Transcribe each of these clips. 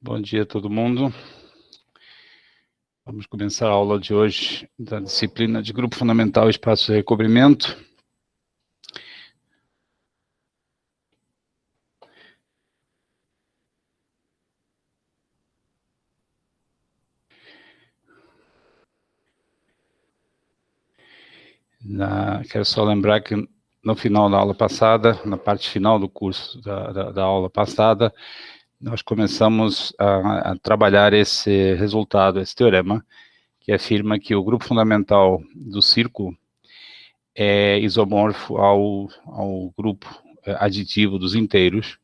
Bom dia a todo mundo. Vamos começar a aula de hoje da disciplina de Grupo Fundamental e Espaço de Recobrimento. Quero só lembrar que no final da aula passada, na parte final do curso da aula passada, nós começamos a trabalhar esse resultado, esse teorema, que afirma que o grupo fundamental do círculo é isomorfo ao grupo aditivo dos inteiros.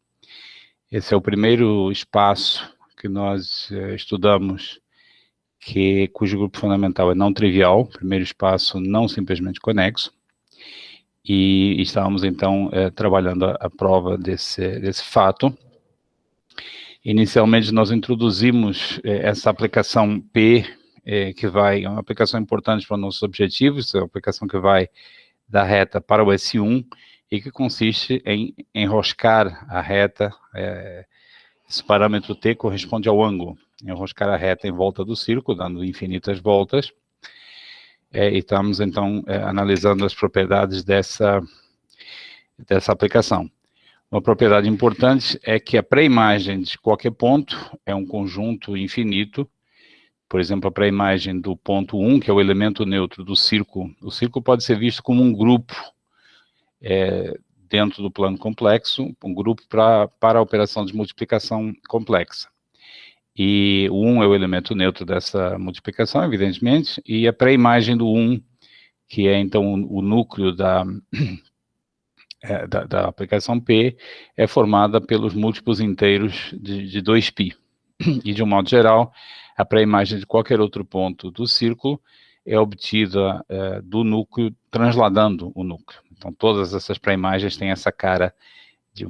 Esse é o primeiro espaço que nós estudamos, cujo grupo fundamental é não trivial, primeiro espaço não simplesmente conexo, e estávamos então trabalhando a prova desse fato. Inicialmente nós introduzimos essa aplicação P, que é uma aplicação importante para nossos objetivos, é uma aplicação que vai da reta para o S1, e que consiste em enroscar a reta, esse parâmetro T corresponde ao ângulo, enroscar a reta em volta do círculo, dando infinitas voltas, e estamos então analisando as propriedades dessa aplicação. Uma propriedade importante é que a pré-imagem de qualquer ponto é um conjunto infinito. Por exemplo, a pré-imagem do ponto 1, que é o elemento neutro do círculo, o círculo pode ser visto como um grupo dentro do plano complexo, um grupo para a operação de multiplicação complexa. E o 1 é o elemento neutro dessa multiplicação, evidentemente, e a pré-imagem do 1, que é então o núcleo da aplicação P, é formada pelos múltiplos inteiros de 2π. E, de um modo geral, a pré-imagem de qualquer outro ponto do círculo é obtida do núcleo, transladando o núcleo. Então, todas essas pré-imagens têm essa cara de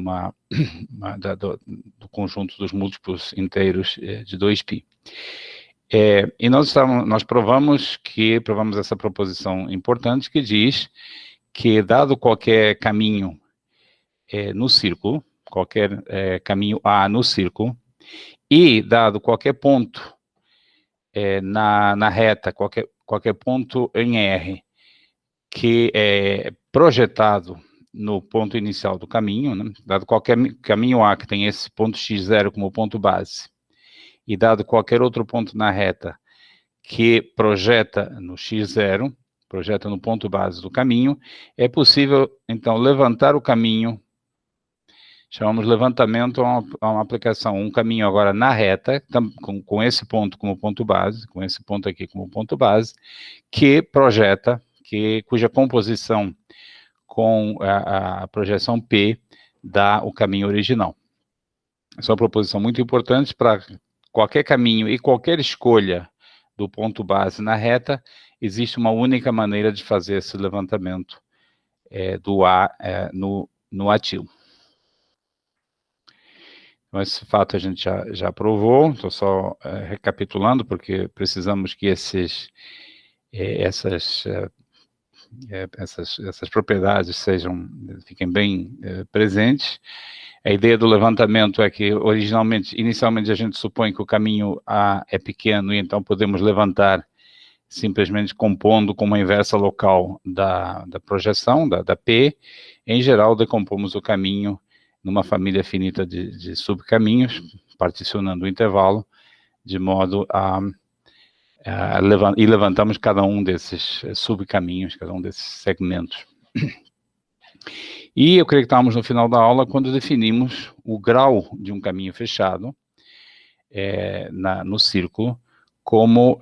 do conjunto dos múltiplos inteiros de 2π. E nós provamos essa proposição importante que diz que, dado qualquer caminho no círculo, qualquer caminho A no círculo, e dado qualquer ponto na reta, qualquer ponto em R, que é projetado no ponto inicial do caminho, né? Dado qualquer caminho A que tem esse ponto x0 como ponto base, e dado qualquer outro ponto na reta que projeta no x0, projeta no ponto base do caminho, é possível, então, levantar o caminho, chamamos levantamento a uma aplicação, um caminho agora na reta, com esse ponto como ponto base, com esse ponto aqui como ponto base, que projeta, cuja composição com a projeção P dá o caminho original. Essa é uma proposição muito importante para qualquer caminho e qualquer escolha do ponto base na reta, existe uma única maneira de fazer esse levantamento do A no átilo. Então, esse fato a gente já provou, estou só recapitulando, porque precisamos que essas propriedades fiquem bem presentes. A ideia do levantamento é que, inicialmente, a gente supõe que o caminho A é pequeno, e então podemos levantar simplesmente compondo com uma inversa local da projeção, da P. Em geral, decompomos o caminho numa família finita de subcaminhos, particionando o intervalo, de modo e levantamos cada um desses subcaminhos, cada um desses segmentos. E eu creio que estávamos no final da aula quando definimos o grau de um caminho fechado no círculo, como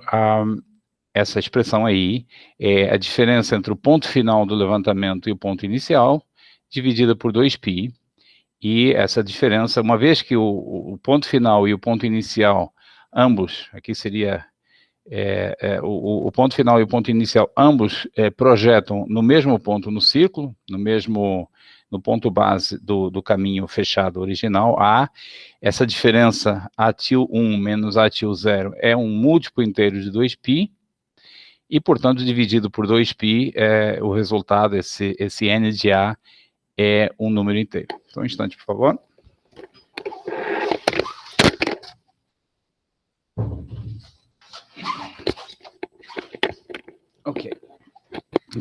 essa expressão aí é a diferença entre o ponto final do levantamento e o ponto inicial, dividida por 2π, e essa diferença, uma vez que o ponto final e o ponto inicial, ambos, aqui seria o ponto final e o ponto inicial, ambos projetam no mesmo ponto no círculo, no ponto base do caminho fechado original, A. Essa diferença ATIL1 menos ATIL0 é um múltiplo inteiro de 2π, e, portanto, dividido por 2π, o resultado, esse n de A, é um número inteiro. Então, um instante, por favor.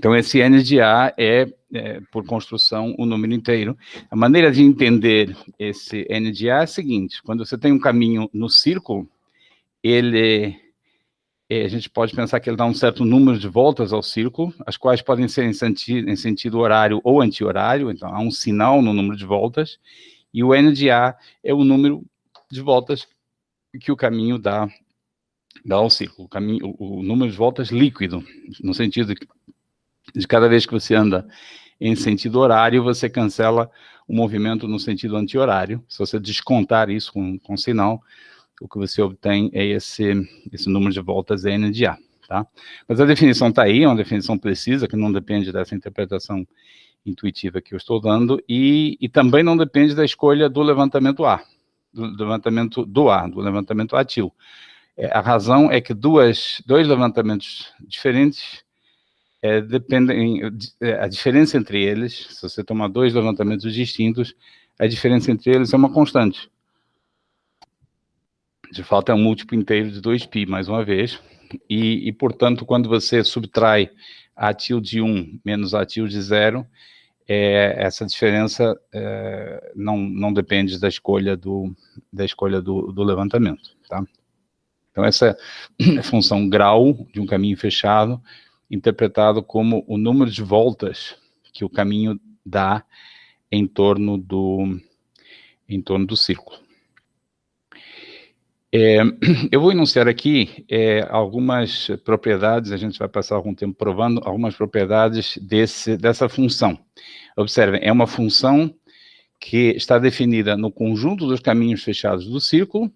Então, esse n de A é, por construção, o número inteiro. A maneira de entender esse n de A é a seguinte: quando você tem um caminho no círculo, a gente pode pensar que ele dá um certo número de voltas ao círculo, as quais podem ser em sentido horário ou anti-horário, então há um sinal no número de voltas, e o n de A é o número de voltas que o caminho dá ao círculo, o número de voltas líquido, no sentido de cada vez que você anda em sentido horário, você cancela o movimento no sentido anti-horário. Se você descontar isso com sinal, o que você obtém é esse número de voltas n de A, tá? Mas a definição está aí, é uma definição precisa, que não depende dessa interpretação intuitiva que eu estou dando, e também não depende da escolha do levantamento A, do levantamento ATIL. A razão é que dois levantamentos diferentes a diferença entre eles, se você tomar dois levantamentos distintos, a diferença entre eles é uma constante. De fato, é um múltiplo inteiro de 2π, mais uma vez, e portanto, quando você subtrai ATIL de 1 menos ATIL de 0, essa diferença não depende da escolha do levantamento, tá? Então, essa é a função grau de um caminho fechado, interpretado como o número de voltas que o caminho dá em torno do círculo. Eu vou enunciar aqui algumas propriedades, a gente vai passar algum tempo provando algumas propriedades dessa função. Observem, é uma função que está definida no conjunto dos caminhos fechados do círculo,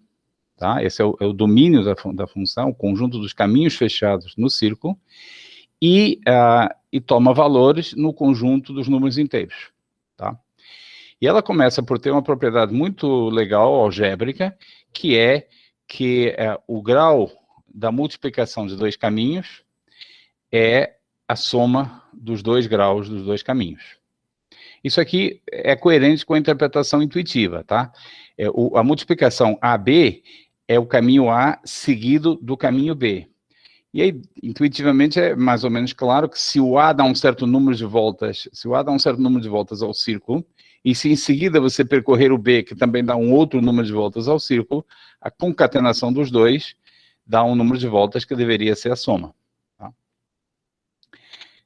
tá? Esse é o domínio da função, o conjunto dos caminhos fechados no círculo, e toma valores no conjunto dos números inteiros, tá? E ela começa por ter uma propriedade muito legal, algébrica, que é que o grau da multiplicação de dois caminhos é a soma dos dois graus dos dois caminhos. Isso aqui é coerente com a interpretação intuitiva, tá? A multiplicação AB é o caminho A seguido do caminho B. E aí, intuitivamente, é mais ou menos claro que se o A dá um certo número de voltas, ao círculo, e se em seguida você percorrer o B, que também dá um outro número de voltas ao círculo, a concatenação dos dois dá um número de voltas que deveria ser a soma. Tá?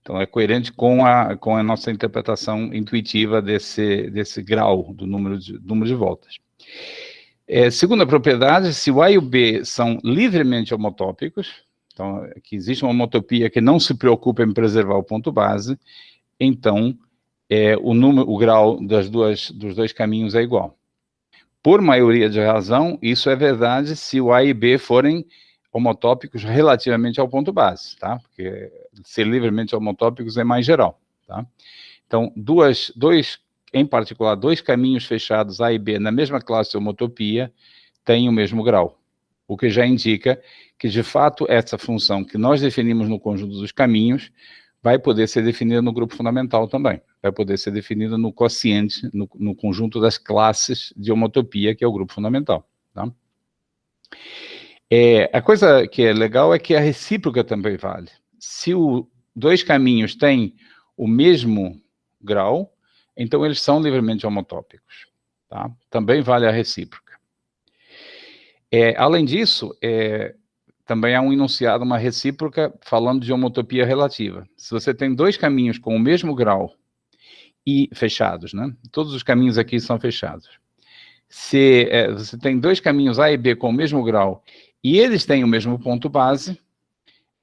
Então, é coerente com a nossa interpretação intuitiva desse grau do número de voltas. Segunda propriedade, se o A e o B são livremente homotópicos, então, que existe uma homotopia que não se preocupa em preservar o ponto base, então, o grau dos dois caminhos é igual. Por maioria de razão, isso é verdade se o A e B forem homotópicos relativamente ao ponto base, tá? Porque ser livremente homotópicos é mais geral, tá? Então, em particular, dois caminhos fechados A e B na mesma classe de homotopia têm o mesmo grau, o que já indica que, de fato, essa função que nós definimos no conjunto dos caminhos vai poder ser definida no grupo fundamental também, vai poder ser definida no quociente, no conjunto das classes de homotopia, que é o grupo fundamental. Tá? A coisa que é legal é que a recíproca também vale. Se dois caminhos têm o mesmo grau, então eles são livremente homotópicos. Tá? Também vale a recíproca. Além disso, também há um enunciado, uma recíproca, falando de homotopia relativa. Se você tem dois caminhos com o mesmo grau e fechados, né? Todos os caminhos aqui são fechados. Se você tem dois caminhos A e B com o mesmo grau e eles têm o mesmo ponto base,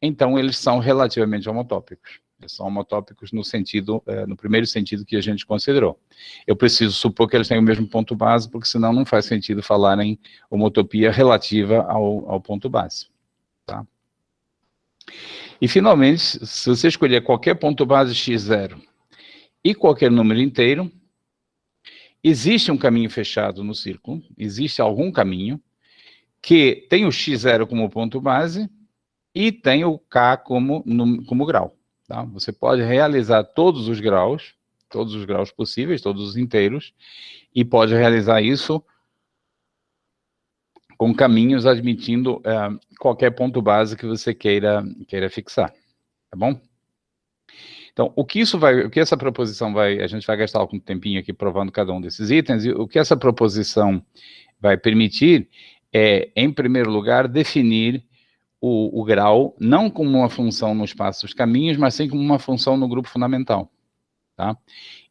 então eles são relativamente homotópicos. Eles são homotópicos no primeiro sentido que a gente considerou. Eu preciso supor que eles têm o mesmo ponto base, porque senão não faz sentido falar em homotopia relativa ao ponto base. Tá? E, finalmente, se você escolher qualquer ponto base x0 e qualquer número inteiro, existe um caminho fechado no círculo, existe algum caminho que tem o x0 como ponto base e tem o k como grau. Tá? Você pode realizar todos os graus possíveis, todos os inteiros, e pode realizar isso com caminhos admitindo qualquer ponto base que você queira fixar, tá bom? Então, o que essa proposição vai, a gente vai gastar algum tempinho aqui provando cada um desses itens, e o que essa proposição vai permitir é, em primeiro lugar, definir o grau, não como uma função no espaço dos caminhos, mas sim como uma função no grupo fundamental. Tá?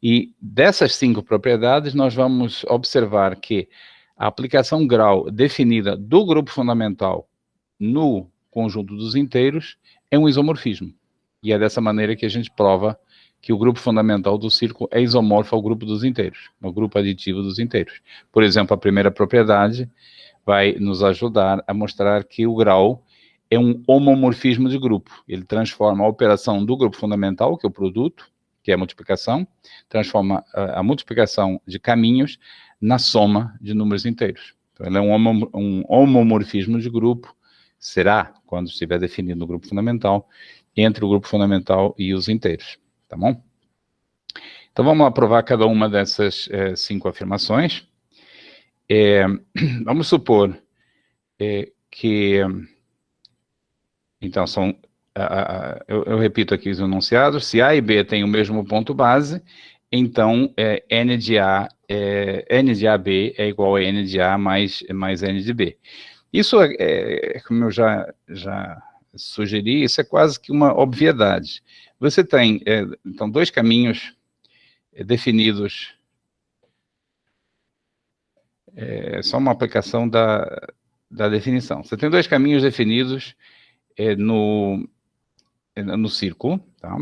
E dessas 5 propriedades, nós vamos observar que a aplicação grau definida do grupo fundamental no conjunto dos inteiros é um isomorfismo. E é dessa maneira que a gente prova que o grupo fundamental do círculo é isomorfo ao grupo dos inteiros, ao grupo aditivo dos inteiros. Por exemplo, a primeira propriedade vai nos ajudar a mostrar que o grau é um homomorfismo de grupo. Ele transforma a operação do grupo fundamental, que é o produto, que é a multiplicação, transforma a multiplicação de caminhos na soma de números inteiros. Então, ele é um homomorfismo de grupo, será, quando estiver definido no grupo fundamental, entre o grupo fundamental e os inteiros, tá bom? Então, vamos lá provar cada uma dessas 5 afirmações. Vamos supor que... Então, eu repito aqui os enunciados. Se A e B têm o mesmo ponto base, então N de AB é igual a N de A mais N de B. Isso, como eu já sugeri, isso é quase que uma obviedade. Você tem, então, 2 caminhos definidos, só uma aplicação da definição. Você tem 2 caminhos definidos no círculo, tá?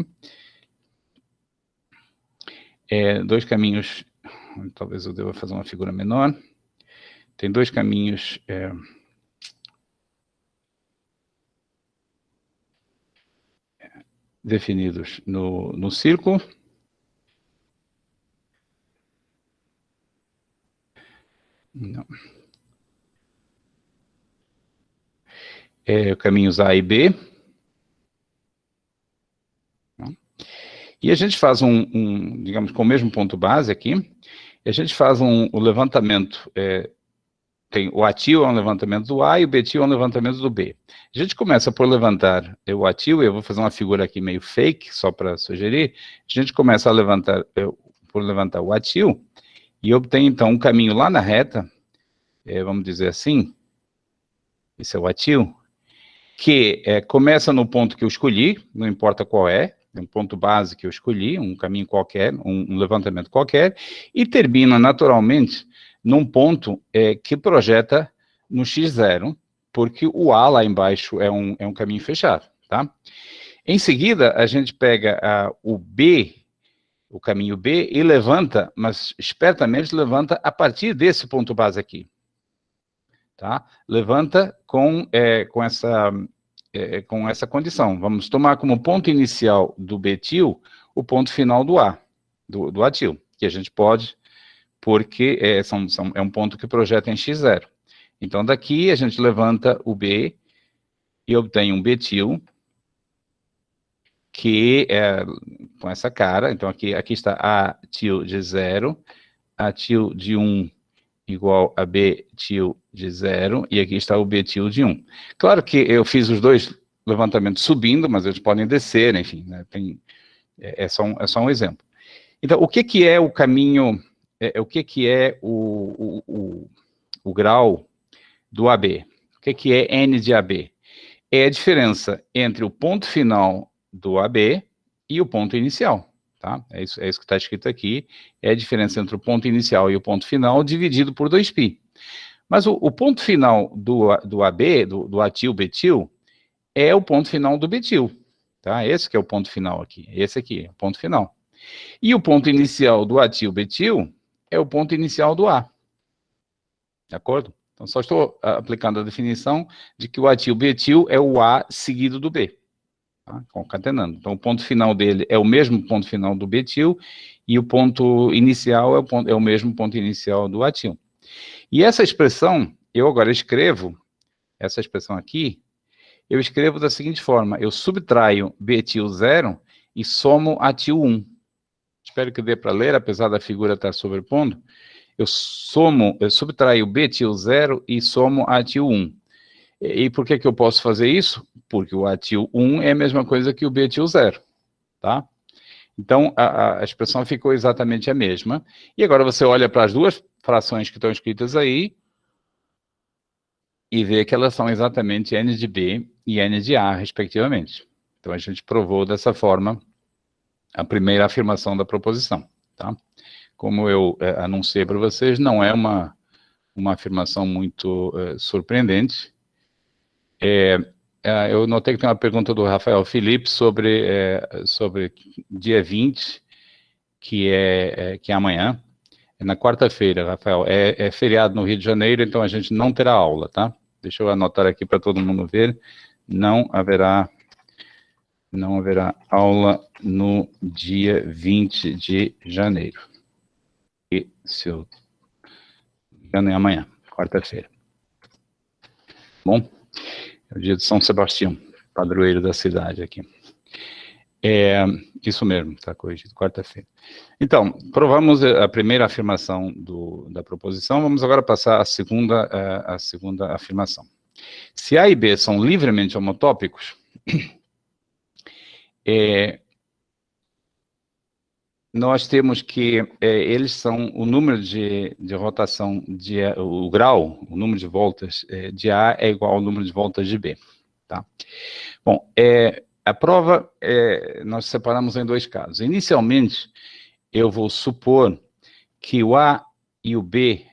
2 caminhos, talvez eu deva fazer uma figura menor. Tem 2 caminhos definidos no círculo. Não. Caminhos A e B. E a gente faz digamos, com o mesmo ponto base aqui, a gente faz o levantamento, tem o ATIL é um levantamento do A e o BTIL é um levantamento do B. A gente começa por levantar o ATIL, eu vou fazer uma figura aqui meio fake, só para sugerir, a gente começa a levantar, por levantar o ATIL, e obtém então um caminho lá na reta, vamos dizer assim, esse é o ATIL, que começa no ponto que eu escolhi, não importa qual é um ponto base que eu escolhi, um caminho qualquer, um levantamento qualquer, e termina naturalmente num ponto que projeta no x0, porque o A lá embaixo é um caminho fechado, tá? Em seguida, a gente pega o B, o caminho B, e levanta, mas espertamente levanta a partir desse ponto base aqui, tá? Levanta com essa condição. Vamos tomar como ponto inicial do BTIL o ponto final do A, do ATIL, que a gente pode, porque é um ponto que projeta em x0. Então, daqui a gente levanta o B e obtém um BTIL, que é com essa cara. Então, aqui está ATIL de 0, ATIL de 1 igual a BTIL de 0, e aqui está o BTIL de 1. Claro que eu fiz os 2 levantamentos subindo, mas eles podem descer, enfim, né, é só um exemplo. Então, o que é o caminho, o que é o grau do AB? O que é N de AB? É a diferença entre o ponto final do AB e o ponto inicial. Tá? É isso que está escrito aqui, é a diferença entre o ponto inicial e o ponto final dividido por 2π. Mas o ponto final do AB, do ATIL, BTIL, é o ponto final do BTIL. Tá? Esse que é o ponto final aqui, esse aqui é o ponto final. E o ponto inicial do ATIL, BTIL, é o ponto inicial do A. De acordo? Então, só estou aplicando a definição de que o ATIL, BTIL é o A seguido do B. Tá? Concatenando. Então, o ponto final dele é o mesmo ponto final do BTIL, e o ponto inicial é o mesmo ponto inicial do ATIL. E essa expressão, eu agora escrevo, essa expressão aqui, eu escrevo da seguinte forma: eu subtraio BTIL 0 e somo ATIL 1. Espero que dê para ler, apesar da figura estar sobrepondo. Eu subtraio BTIL 0 e somo ATIL 1. E por que eu posso fazer isso? Porque o ATIL 1 é a mesma coisa que o BTIL 0, tá? Então, a expressão ficou exatamente a mesma. E agora você olha para as duas frações que estão escritas aí e vê que elas são exatamente n de b e n de a, respectivamente. Então, a gente provou dessa forma a primeira afirmação da proposição, tá? Como eu anunciei para vocês, não é uma afirmação muito surpreendente. Eu notei que tem uma pergunta do Rafael Felipe sobre dia 20, que é amanhã. É na quarta-feira, Rafael. É feriado no Rio de Janeiro, então a gente não terá aula, tá? Deixa eu anotar aqui para todo mundo ver. Não haverá aula no dia 20 de janeiro. E se eu não me engano, é amanhã, quarta-feira. Bom, é o dia de São Sebastião, padroeiro da cidade aqui. Isso mesmo, está corrigido, quarta-feira. Então, provamos a primeira afirmação da proposição, vamos agora passar a segunda afirmação. Se A e B são livremente homotópicos, nós temos que eles são o número de rotação, o grau, o número de voltas de A é igual ao número de voltas de B, tá? Bom, a prova, nós separamos em dois casos. Inicialmente, eu vou supor que o A e o B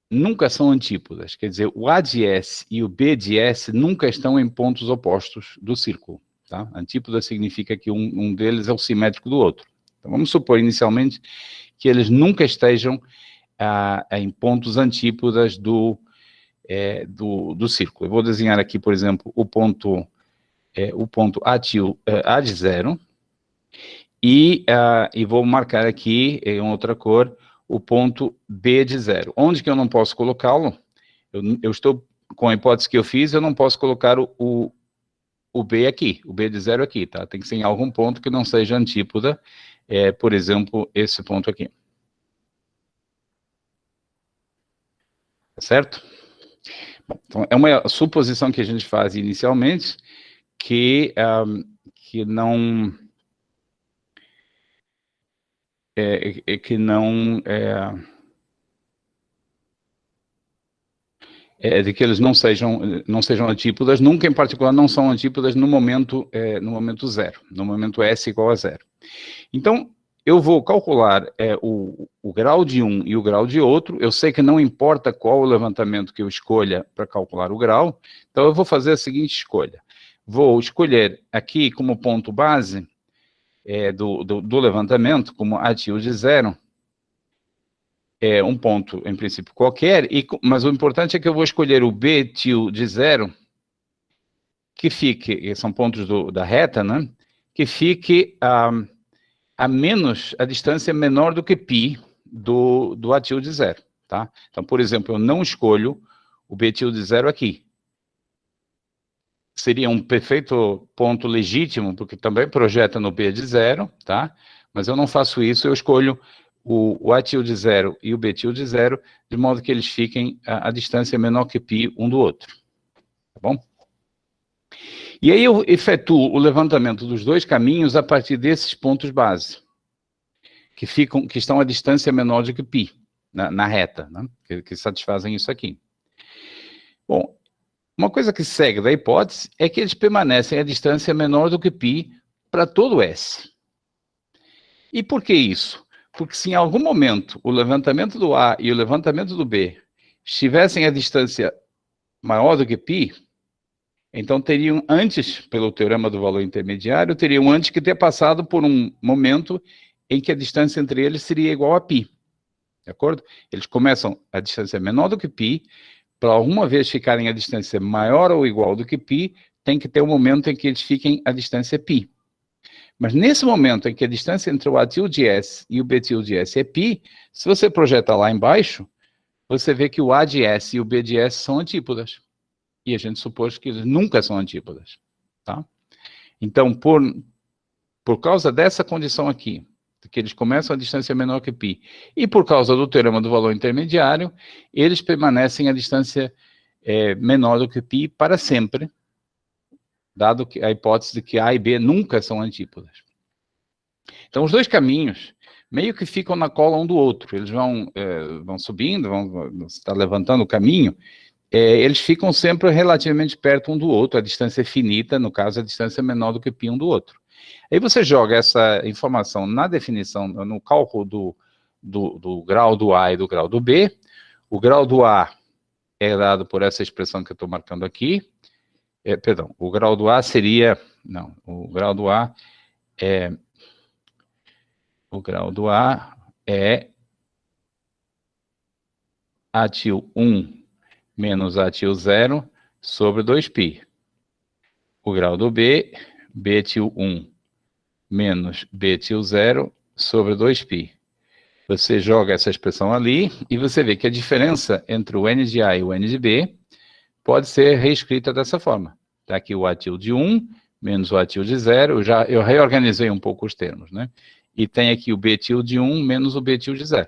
nunca são antípodas, quer dizer, o A de S e o B de S nunca estão em pontos opostos do círculo, tá? Antípoda significa que um deles é o simétrico do outro. Então, vamos supor inicialmente que eles nunca estejam em pontos antípodas do círculo. Eu vou desenhar aqui, por exemplo, o ponto A de 0, e vou marcar aqui, em outra cor, o ponto B de 0. Onde que eu não posso colocá-lo? Eu estou, com a hipótese que eu fiz, eu não posso colocar o B aqui, o B de 0 aqui, tá? Tem que ser em algum ponto que não seja antípoda, por exemplo, esse ponto aqui. Tá certo? Bom, então, é uma suposição que a gente faz inicialmente, que não de que eles não sejam antípodas, nunca em particular não são antípodas no momento zero, no momento S igual a 0. Então, eu vou calcular o grau de um e o grau de outro, eu sei que não importa qual o levantamento que eu escolha para calcular o grau, então eu vou fazer a seguinte escolha. Vou escolher aqui como ponto base do levantamento, como A tilde de 0, um ponto, em princípio, qualquer, mas o importante é que eu vou escolher o B tilde de 0, que fique, são pontos da reta, né? Que fique a distância menor do que π do A tilde de 0, tá? Então, por exemplo, eu não escolho o B tilde de 0 aqui. Seria um perfeito ponto legítimo, porque também projeta no B de 0, tá? Mas eu não faço isso, eu escolho o A tilde de 0 e o B tilde de 0, de modo que eles fiquem a distância menor que π um do outro, tá bom? E aí eu efetuo o levantamento dos dois caminhos a partir desses pontos base, que estão a distância menor do que π, na reta, né? que satisfazem isso aqui. Bom, uma coisa que segue da hipótese é que eles permanecem a distância menor do que π para todo S. E por que isso? Porque se em algum momento o levantamento do A e o levantamento do B estivessem a distância maior do que π, então teriam antes, pelo teorema do valor intermediário, teriam antes que ter passado por um momento em que a distância entre eles seria igual a π. De acordo? Eles começam a distância menor do que π, para alguma vez ficarem a distância maior ou igual do que π, tem que ter um momento em que eles fiquem a distância π. Mas nesse momento em que a distância entre o A tilde S e o B tilde de S é π, se você projeta lá embaixo, você vê que o A de S e o B de S são antípodas. E a gente supôs que eles nunca são antípodas, tá? Então, por causa dessa condição aqui, que eles começam a distância menor que π, e por causa do teorema do valor intermediário, eles permanecem a distância menor do que π para sempre, dado que a hipótese de que A e B nunca são antípodas. Então, os dois caminhos meio que ficam na cola um do outro. Eles vão subindo, você está levantando o caminho, eles ficam sempre relativamente perto um do outro, a distância é finita, no caso, a distância é menor do que π um do outro. Aí você joga essa informação na definição, no cálculo do grau do A e do grau do B. O grau do A é dado por essa expressão que eu estou marcando aqui. Perdão, o grau do A seria... Não, o grau do A é... O grau do A é A_1 menos A_0 sobre 2π. O grau do B, B_1 menos B_0 sobre 2π. Você joga essa expressão ali e você vê que a diferença entre o n de A e o n de B pode ser reescrita dessa forma. Está aqui o A_1 menos o A_0, eu reorganizei um pouco os termos, né? E tem aqui o B_1 menos o B_0.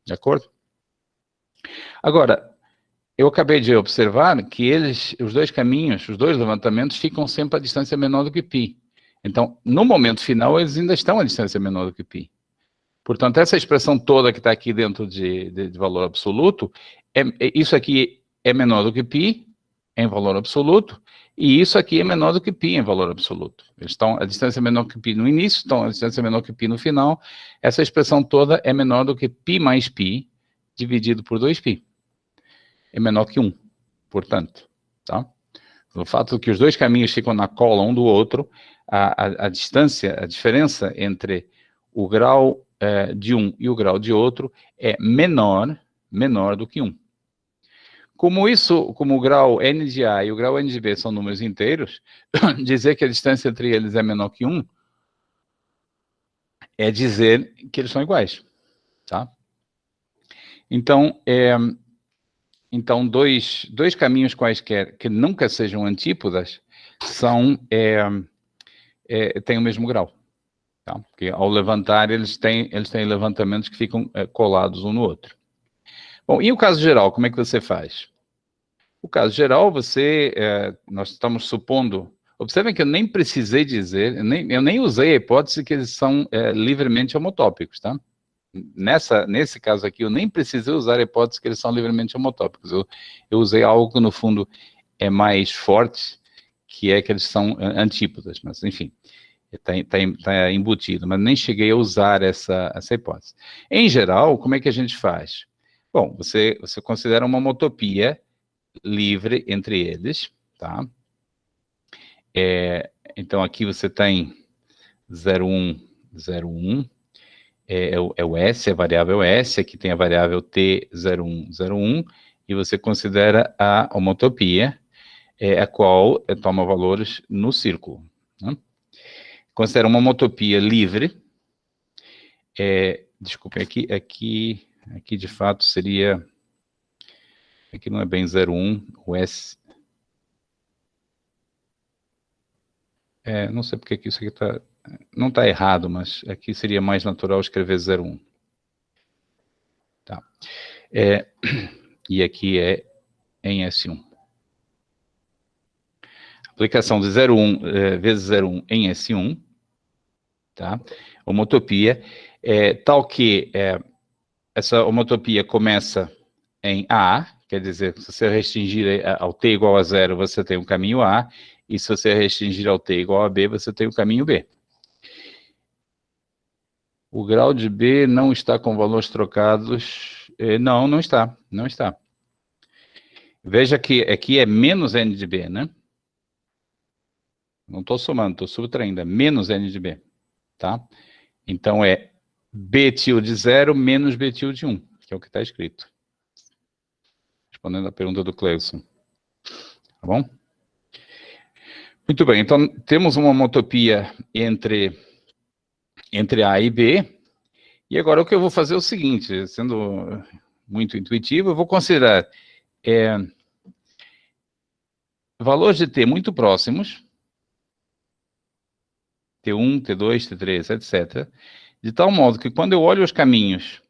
De acordo? Agora, eu acabei de observar que os dois caminhos, os dois levantamentos, ficam sempre a distância menor do que π. Então, no momento final, eles ainda estão a distância menor do que π. Portanto, essa expressão toda que está aqui dentro de valor absoluto, isso aqui é menor do que π em valor absoluto, e isso aqui é menor do que π em valor absoluto. Eles estão a distância menor que π no início, estão a distância menor que π no final. Essa expressão toda é menor do que π mais π dividido por 2π. É menor que 1, portanto. Tá? O fato de que os dois caminhos ficam na cola um do outro, a distância, a diferença entre o grau de um e o grau de outro é menor do que 1. Como o grau n de A e o grau n de B são números inteiros, dizer que a distância entre eles é menor que 1 é dizer que eles são iguais. Tá? Então, dois caminhos quaisquer que nunca sejam antípodas têm o mesmo grau. Tá? Porque ao levantar, eles têm levantamentos que ficam colados um no outro. Bom, e o caso geral, como é que você faz? O caso geral, nós estamos supondo... Observem que eu nem precisei dizer, eu nem usei a hipótese que eles são livremente homotópicos, tá? Nesse caso aqui, eu nem precisei usar a hipótese que eles são livremente homotópicos. Eu usei algo que, no fundo, é mais forte, que é que eles são antípodas, mas, enfim, está embutido, mas nem cheguei a usar essa hipótese. Em geral, como é que a gente faz? Bom, você considera uma homotopia livre entre eles, tá? Então, aqui você tem 0,1, 0,1, é o S, a variável S, aqui tem a variável T, 0,1, 0,1, e você considera a homotopia, a qual toma valores no círculo. Né? Considera uma homotopia livre, desculpe, aqui de fato seria, aqui não é bem 0,1, o S, não sei porque isso aqui não está errado, mas aqui seria mais natural escrever 0,1. Tá. E aqui é em S1. Aplicação de 0,1 vezes 0,1 em S1, tá? Homotopia, tal que essa homotopia começa em A, quer dizer, se você restringir ao t igual a 0, você tem o caminho A, e se você restringir ao t igual a B, você tem o caminho B. O grau de B não está com valores trocados. Não está. Veja que aqui é menos n de B, né? Não estou somando, estou subtraindo, é menos n de B, tá? Então é B til de 0 menos B til de 1, que é o que está escrito. Respondendo a pergunta do Cleison. Tá bom? Muito bem, então temos uma homotopia entre A e B, e agora o que eu vou fazer é o seguinte, sendo muito intuitivo, eu vou considerar valores de T muito próximos, T1, T2, T3, etc., de tal modo que quando eu olho os caminhos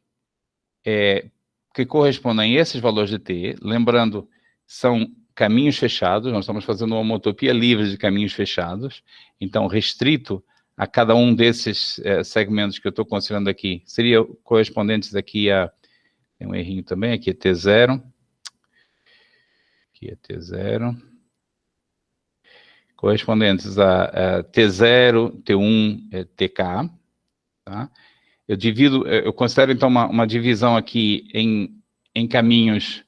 que correspondem a esses valores de T, lembrando, são caminhos fechados, nós estamos fazendo uma homotopia livre de caminhos fechados, então restrito a cada um desses segmentos que eu estou considerando aqui, seriam correspondentes aqui a... Tem um errinho também, aqui é T0. Aqui é T0. Correspondentes a T0, T1, TK. Tá? Eu considero, então, uma divisão aqui em caminhos...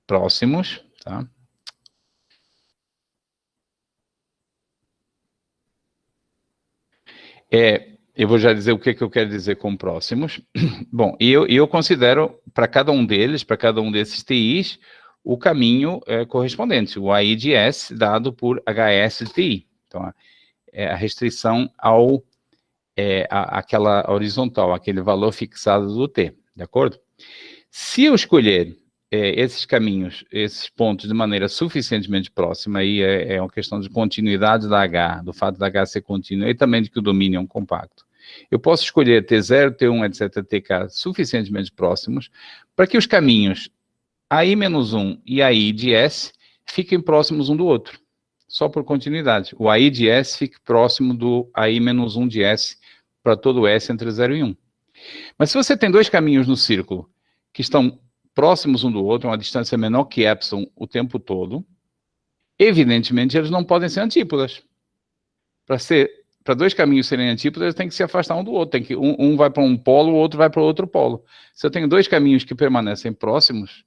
próximos, tá? Eu vou já dizer o que eu quero dizer com próximos. Bom, eu considero, para cada um deles, para cada um desses TIs, o caminho correspondente, o AI de S dado por HS de TI. Então, a restrição àquela horizontal, aquele valor fixado do T, de acordo? Se eu escolher esses caminhos, esses pontos de maneira suficientemente próxima, aí é uma questão de continuidade da H, do fato da H ser contínua, e também de que o domínio é um compacto. Eu posso escolher T0, T1, etc., TK suficientemente próximos para que os caminhos AI-1 e AI de S fiquem próximos um do outro, só por continuidade. O AI de S fique próximo do AI-1 de S para todo S entre 0 e 1. Mas se você tem dois caminhos no círculo que estão próximos um do outro, uma distância menor que epsilon o tempo todo, evidentemente eles não podem ser antípodas. Para dois caminhos serem antípodas, tem que se afastar um do outro. Um vai para um polo, o outro vai para o outro polo. Se eu tenho dois caminhos que permanecem próximos,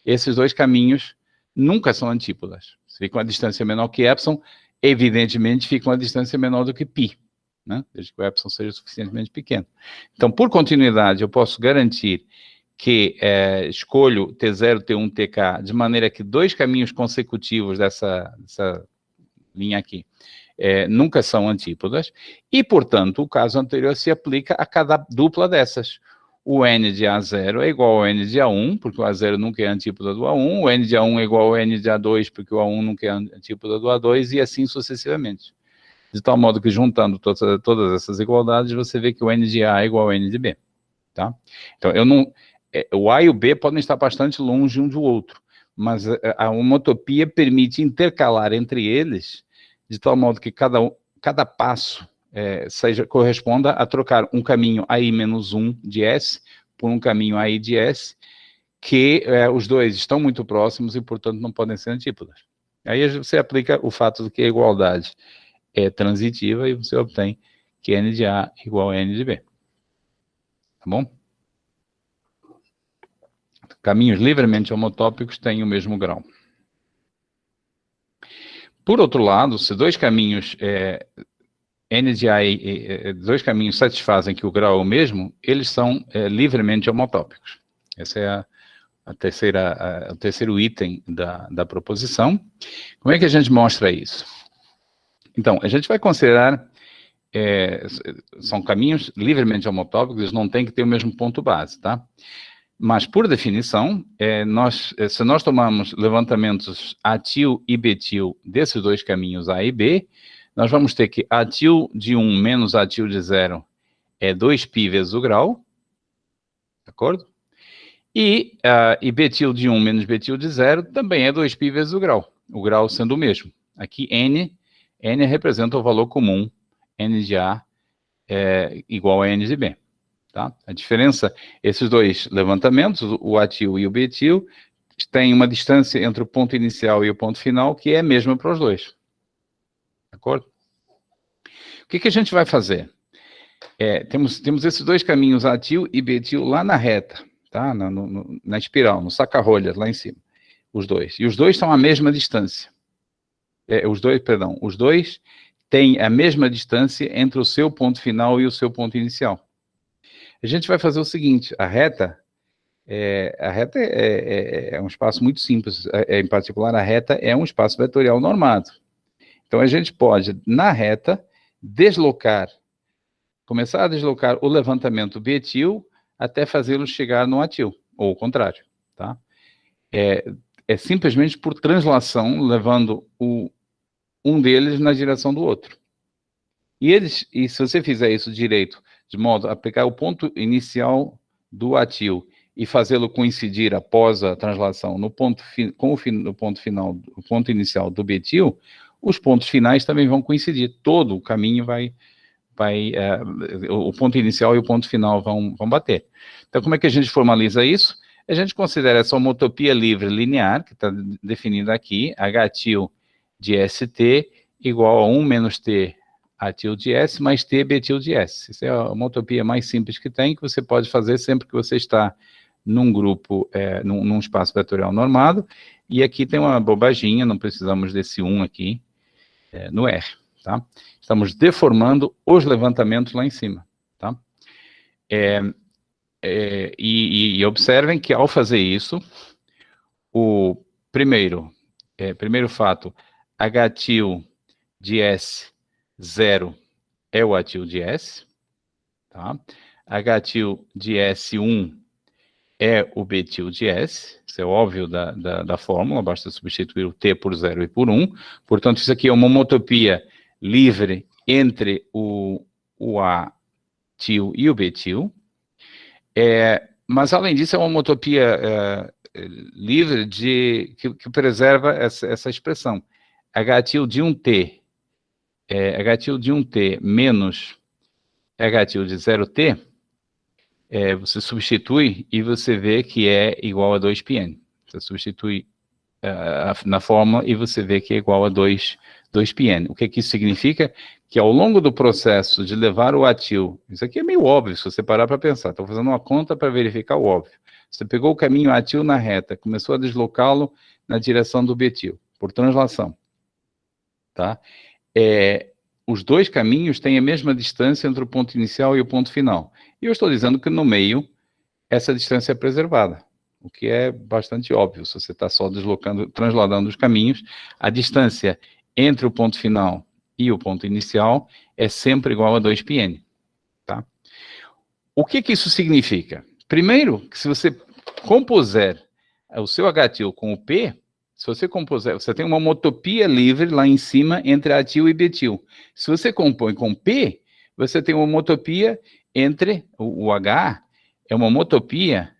esses dois caminhos nunca são antípodas. Se fica uma distância menor que epsilon, evidentemente fica uma distância menor do que π, né? Desde que o epsilon seja suficientemente pequeno. Então, por continuidade, eu posso garantir que escolho T0, T1, TK, de maneira que dois caminhos consecutivos dessa linha aqui nunca são antípodas, e, portanto, o caso anterior se aplica a cada dupla dessas. O N de A0 é igual ao N de A1, porque o A0 nunca é antípoda do A1, o N de A1 é igual ao N de A2, porque o A1 nunca é antípoda do A2, e assim sucessivamente. De tal modo que, juntando todas essas igualdades, você vê que o N de A é igual ao N de B. Tá? Então, o A e o B podem estar bastante longe um do outro, mas a homotopia permite intercalar entre eles, de tal modo que cada passo corresponda a trocar um caminho AI-1 de S por um caminho AI de S, que os dois estão muito próximos e, portanto, não podem ser antípodas. Aí você aplica o fato de que a igualdade é transitiva e você obtém que N de A igual a N de B. Tá bom? Caminhos livremente homotópicos têm o mesmo grau. Por outro lado, se dois caminhos N de A dois caminhos satisfazem que o grau é o mesmo, eles são livremente homotópicos. Esse é o terceiro item da proposição. Como é que a gente mostra isso? Então, a gente vai considerar são caminhos livremente homotópicos, eles não têm que ter o mesmo ponto base, tá? Mas, por definição, se nós tomarmos levantamentos ATIL e BTIL desses dois caminhos A e B, nós vamos ter que ATIL de 1 menos ATIL de 0 é 2π vezes o grau, de acordo? E BTIL de 1 menos BTIL de 0 também é 2π vezes o grau sendo o mesmo. Aqui N representa o valor comum, N de A igual a N de B. Tá? A diferença, esses dois levantamentos, o ATIL e o BTIL, têm uma distância entre o ponto inicial e o ponto final que é a mesma para os dois. De acordo? O que a gente vai fazer? Temos esses dois caminhos, ATIL e BTIL, lá na reta, tá? Na espiral, no saca-rolha, lá em cima. Os dois. E os dois estão à mesma distância. Os dois têm a mesma distância entre o seu ponto final e o seu ponto inicial. A gente vai fazer o seguinte, a reta é um espaço muito simples, em particular a reta é um espaço vetorial normado. Então a gente pode, na reta, começar a deslocar o levantamento BTIL até fazê-lo chegar no ATIL, ou o contrário, tá? É simplesmente por translação, levando um deles na direção do outro. E se você fizer isso direito, de modo a pegar o ponto inicial do ATIL e fazê-lo coincidir após a translação no ponto, no ponto final, o ponto inicial do betil, os pontos finais também vão coincidir. Todo o caminho o ponto inicial e o ponto final vão bater. Então, como é que a gente formaliza isso? A gente considera essa homotopia livre linear, que está definida aqui, H-til de ST igual a 1 menos T A-til de S mais T B-til de S. Essa é a homotopia mais simples que tem, que você pode fazer sempre que você está num grupo, num espaço vetorial normado, e aqui tem uma bobaginha, não precisamos desse 1 aqui, no R, tá? Estamos deformando os levantamentos lá em cima, tá? E observem que ao fazer isso, o primeiro fato, H-til de S 0 é o A-til de S, tá? H-til de S1 é o B-til de S, isso é óbvio da fórmula, basta substituir o T por 0 e por 1, portanto isso aqui é uma homotopia livre entre o A-til e o B-til, mas além disso é uma homotopia livre que preserva essa expressão, H-til de 1T, H-til de 1T menos H-til de 0T, você substitui e você vê que é igual a 2πn. Você substitui na fórmula e você vê que é igual a 2πn. O que isso significa? Que ao longo do processo de levar o A-til, isso aqui é meio óbvio, se você parar para pensar, estou fazendo uma conta para verificar o óbvio. Você pegou o caminho A-til na reta, começou a deslocá-lo na direção do B-til, por translação. Tá? Os dois caminhos têm a mesma distância entre o ponto inicial e o ponto final. E eu estou dizendo que no meio, essa distância é preservada, o que é bastante óbvio. Se você está só transladando os caminhos, a distância entre o ponto final e o ponto inicial é sempre igual a 2πn. Tá? O que isso significa? Primeiro, que se você compuser o seu H-til com o P, se você compuser, você tem uma homotopia livre lá em cima entre A-til e B-til. Se você compõe com P, você tem uma homotopia entre o H, é uma homotopia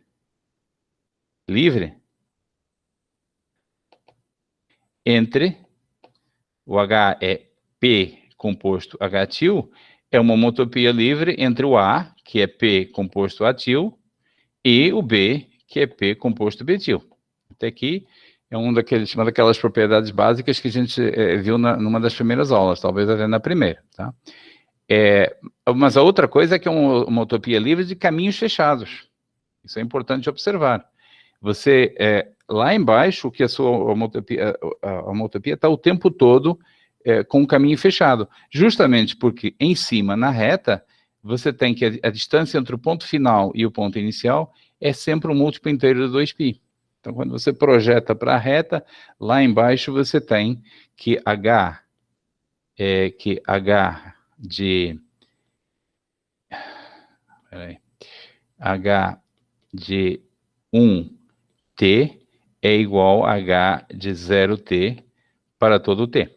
livre entre o H é P composto H-til, é uma homotopia livre entre o A, que é P composto A-til, e o B, que é P composto B-til. Até aqui é uma daquelas propriedades básicas que a gente viu numa das primeiras aulas, talvez até na primeira, tá? Mas a outra coisa é que é uma homotopia livre de caminhos fechados. Isso é importante observar. Você, lá embaixo, que a sua homotopia está o tempo todo com o caminho fechado. Justamente porque em cima, na reta, você tem que a distância entre o ponto final e o ponto inicial é sempre um múltiplo inteiro de 2π. Então, quando você projeta para a reta, lá embaixo você tem que H de 1t é igual a H de 0t para todo t.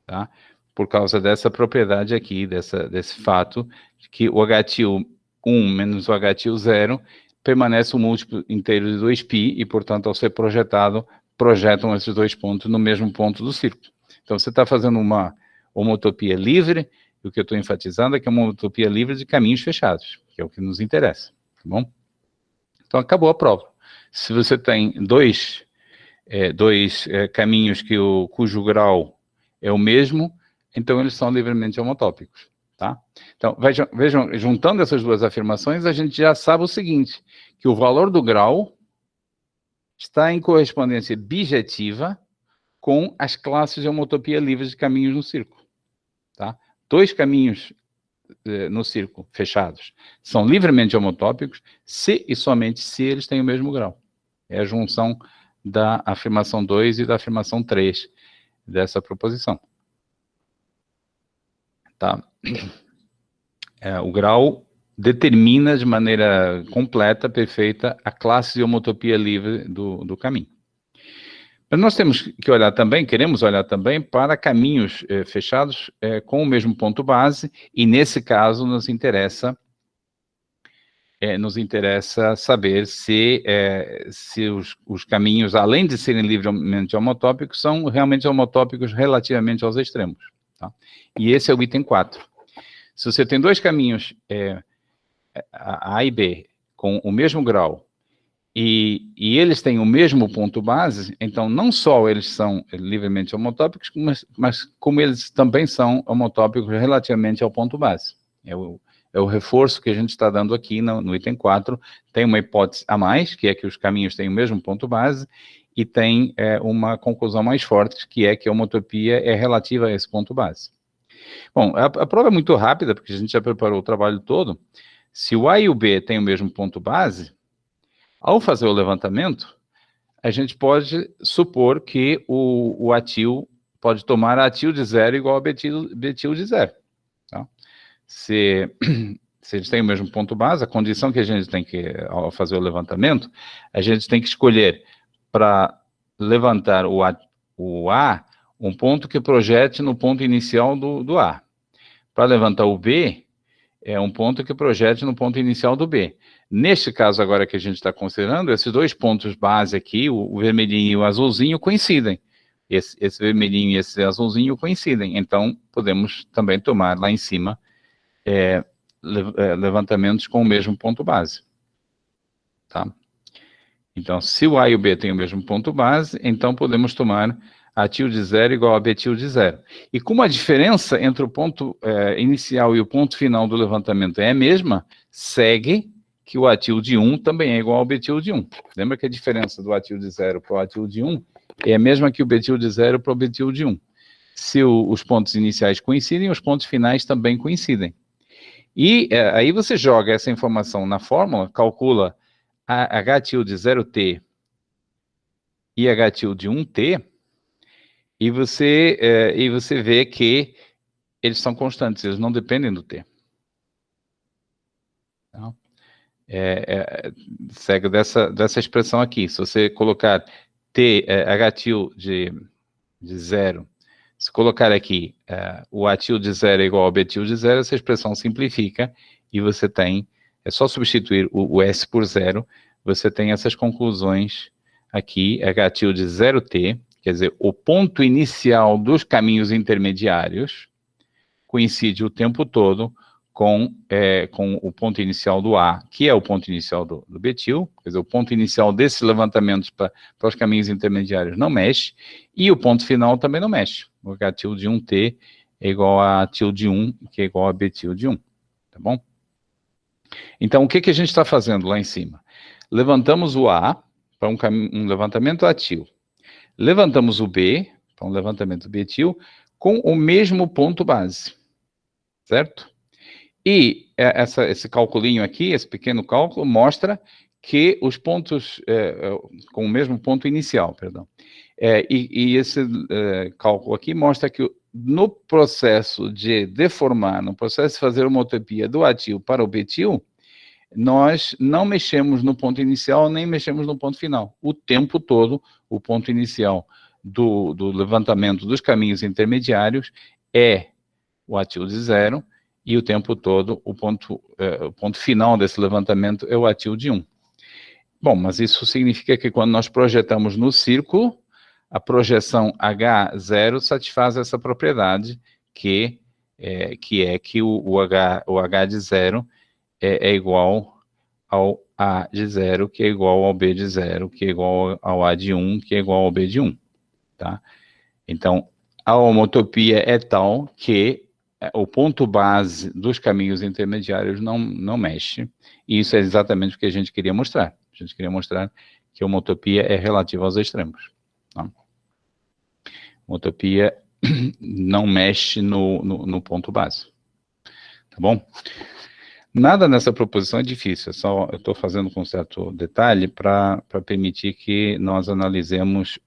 Tá? Por causa dessa propriedade aqui, desse fato, de que o H-til 1 menos o H-til 0 permanece um múltiplo inteiro de 2π e, portanto, ao ser projetado, projetam esses dois pontos no mesmo ponto do círculo. Então, você está fazendo uma homotopia livre, e o que eu estou enfatizando é que é uma homotopia livre de caminhos fechados, que é o que nos interessa, tá bom? Então, acabou a prova. Se você tem dois caminhos cujo grau é o mesmo, então eles são livremente homotópicos, tá? Então, vejam, juntando essas duas afirmações, a gente já sabe o seguinte, que o valor do grau está em correspondência bijetiva com as classes de homotopia livre de caminhos no círculo, tá? Dois caminhos no círculo fechados são livremente homotópicos se e somente se eles têm o mesmo grau. É a junção da afirmação 2 e da afirmação 3 dessa proposição. Tá? O grau determina de maneira completa, perfeita, a classe de homotopia livre do caminho. Mas nós temos que olhar também, queremos olhar também para caminhos fechados com o mesmo ponto base, e nesse caso nos interessa nos interessa saber se os caminhos, além de serem livremente homotópicos, são realmente homotópicos relativamente aos extremos. Tá? E esse é o item 4. Se você tem dois caminhos, A e B, com o mesmo grau, e eles têm o mesmo ponto base, então não só eles são livremente homotópicos, mas como eles também são homotópicos relativamente ao ponto base. É o reforço que a gente está dando aqui no item 4. Tem uma hipótese a mais, que é que os caminhos têm o mesmo ponto base, e tem uma conclusão mais forte, que é que a homotopia é relativa a esse ponto base. Bom, a prova é muito rápida, porque a gente já preparou o trabalho todo. Se o A e o B têm o mesmo ponto base, ao fazer o levantamento, a gente pode supor que o atil pode tomar atil de 0 igual a betil de 0. Tá? Se eles têm o mesmo ponto base, a condição que a gente tem que, ao fazer o levantamento, a gente tem que escolher para levantar o A, um ponto que projete no ponto inicial do A. Para levantar o B, é um ponto que projete no ponto inicial do B. Neste caso agora que a gente está considerando, esses dois pontos base aqui, o vermelhinho e o azulzinho, coincidem. Esse vermelhinho e esse azulzinho coincidem. Então, podemos também tomar lá em cima levantamentos com o mesmo ponto base. Tá? Então, se o A e o B têm o mesmo ponto base, então podemos tomar atil de 0 igual a betil de 0. E como a diferença entre o ponto inicial e o ponto final do levantamento é a mesma, segue que o atil de 1 também é igual ao betil de 1. Lembra que a diferença do atil de 0 para o atil de 1 é a mesma que o betil de 0 para o betil de 1. Se os pontos iniciais coincidem, os pontos finais também coincidem. E aí você joga essa informação na fórmula, calcula H de 0T e H de 1T, e você vê que eles são constantes, eles não dependem do T. Então, segue dessa expressão aqui. Se você colocar T, H de 0, se colocar aqui o A de 0 é igual ao B de 0, essa expressão simplifica e você tem, é só substituir o S por 0, você tem essas conclusões aqui, H de 0T, quer dizer, o ponto inicial dos caminhos intermediários coincide o tempo todo com o ponto inicial do A, que é o ponto inicial do betil, quer dizer, o ponto inicial desses levantamentos para os caminhos intermediários não mexe, e o ponto final também não mexe. O H de 1T é igual a atil de 1, que é igual a betil de 1, tá bom? Então, o que a gente está fazendo lá em cima? Levantamos o A para um levantamento atil. Levantamos o B, para um levantamento betil, com o mesmo ponto base, certo? E esse calculinho aqui, esse pequeno cálculo, mostra que os pontos, com o mesmo ponto inicial, perdão. E esse cálculo aqui mostra que no processo de deformar, no processo de fazer uma homotopia do atil para o betil, nós não mexemos no ponto inicial, nem mexemos no ponto final. O tempo todo, o ponto inicial do levantamento dos caminhos intermediários é o atil de 0, e o tempo todo o ponto final desse levantamento é o atil de 1. Bom, mas isso significa que quando nós projetamos no círculo, a projeção H0 satisfaz essa propriedade, que o H de 0 é igual ao A de 0, que é igual ao B de 0, que é igual ao A de 1, que é igual ao B de 1. Tá? Então, a homotopia é tal que o ponto base dos caminhos intermediários não mexe, e isso é exatamente o que a gente queria mostrar. A gente queria mostrar que a homotopia é relativa aos extremos. Tá? A homotopia não mexe no ponto base. Tá bom? Nada nessa proposição é difícil, eu estou fazendo com certo detalhe para permitir que nós analisemos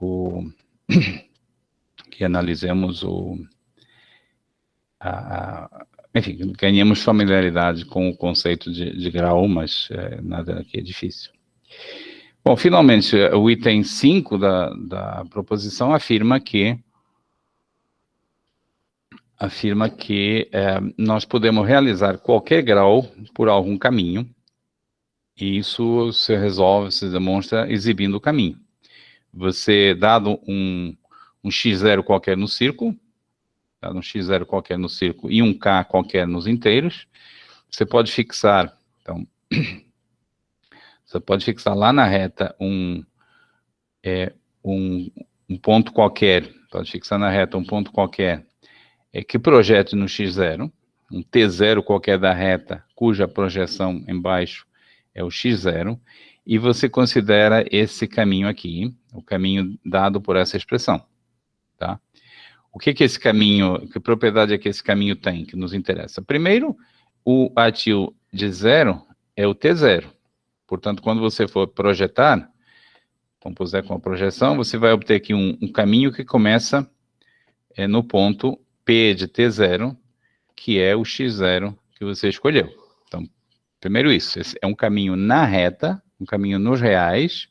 enfim, ganhamos familiaridade com o conceito de grau, mas nada aqui é difícil. Bom, finalmente, o item 5 da proposição afirma que nós podemos realizar qualquer grau por algum caminho, E isso se resolve, se demonstra exibindo o caminho. Você, dado um x0 qualquer no círculo, dado um x0 qualquer no círculo e um k qualquer nos inteiros, você pode fixar, então, você pode fixar lá na reta um ponto qualquer, pode fixar na reta um ponto qualquer que projete no x0, um t0 qualquer da reta, cuja projeção embaixo é o x0, e você considera esse caminho aqui, o caminho dado por essa expressão, tá? O que esse caminho, que propriedade é que esse caminho tem, que nos interessa? Primeiro, o atil de zero é o t0. Portanto, quando você for projetar, compuser com a projeção, você vai obter aqui um caminho que começa no ponto P de t0, que é o x0 que você escolheu. Então, primeiro isso, esse é um caminho na reta, um caminho nos reais,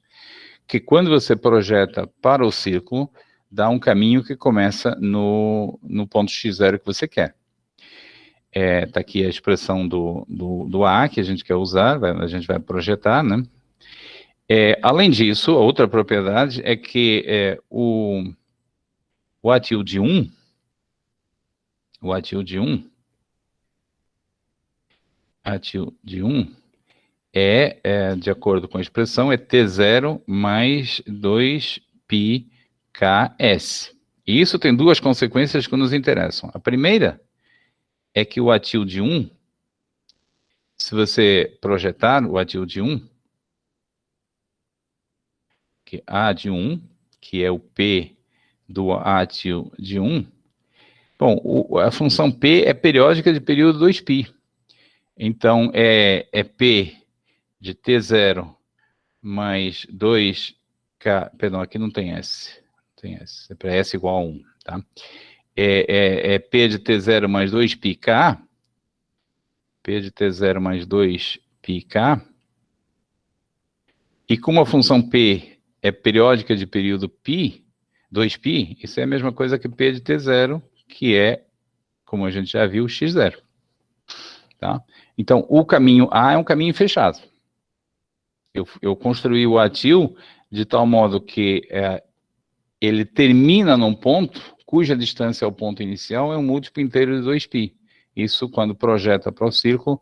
que quando você projeta para o círculo, dá um caminho que começa no ponto x0 que você quer. Tá aqui a expressão do A que a gente quer usar, a gente vai projetar, né? Além disso, a outra propriedade é que o atil de 1, de acordo com a expressão, é T0 mais 2πks. E isso tem duas consequências que nos interessam. A primeira é que o atil de 1, se você projetar o atil de 1, que A de 1, que é o P do atil de 1, bom, a função P é periódica de período 2π. Então, é P de T0 mais 2K, perdão, aqui não tem S, é para S igual a 1, tá? É P de T0 mais 2πk, P de T0 mais 2πk, e como a função P é periódica de período π, 2π, isso é a mesma coisa que P de T0, que é, como a gente já viu, x0. Tá? Então, o caminho A é um caminho fechado. Eu construí o atil de tal modo que ele termina num ponto cuja distância ao ponto inicial é um múltiplo inteiro de 2π. Isso, quando projeta para o círculo,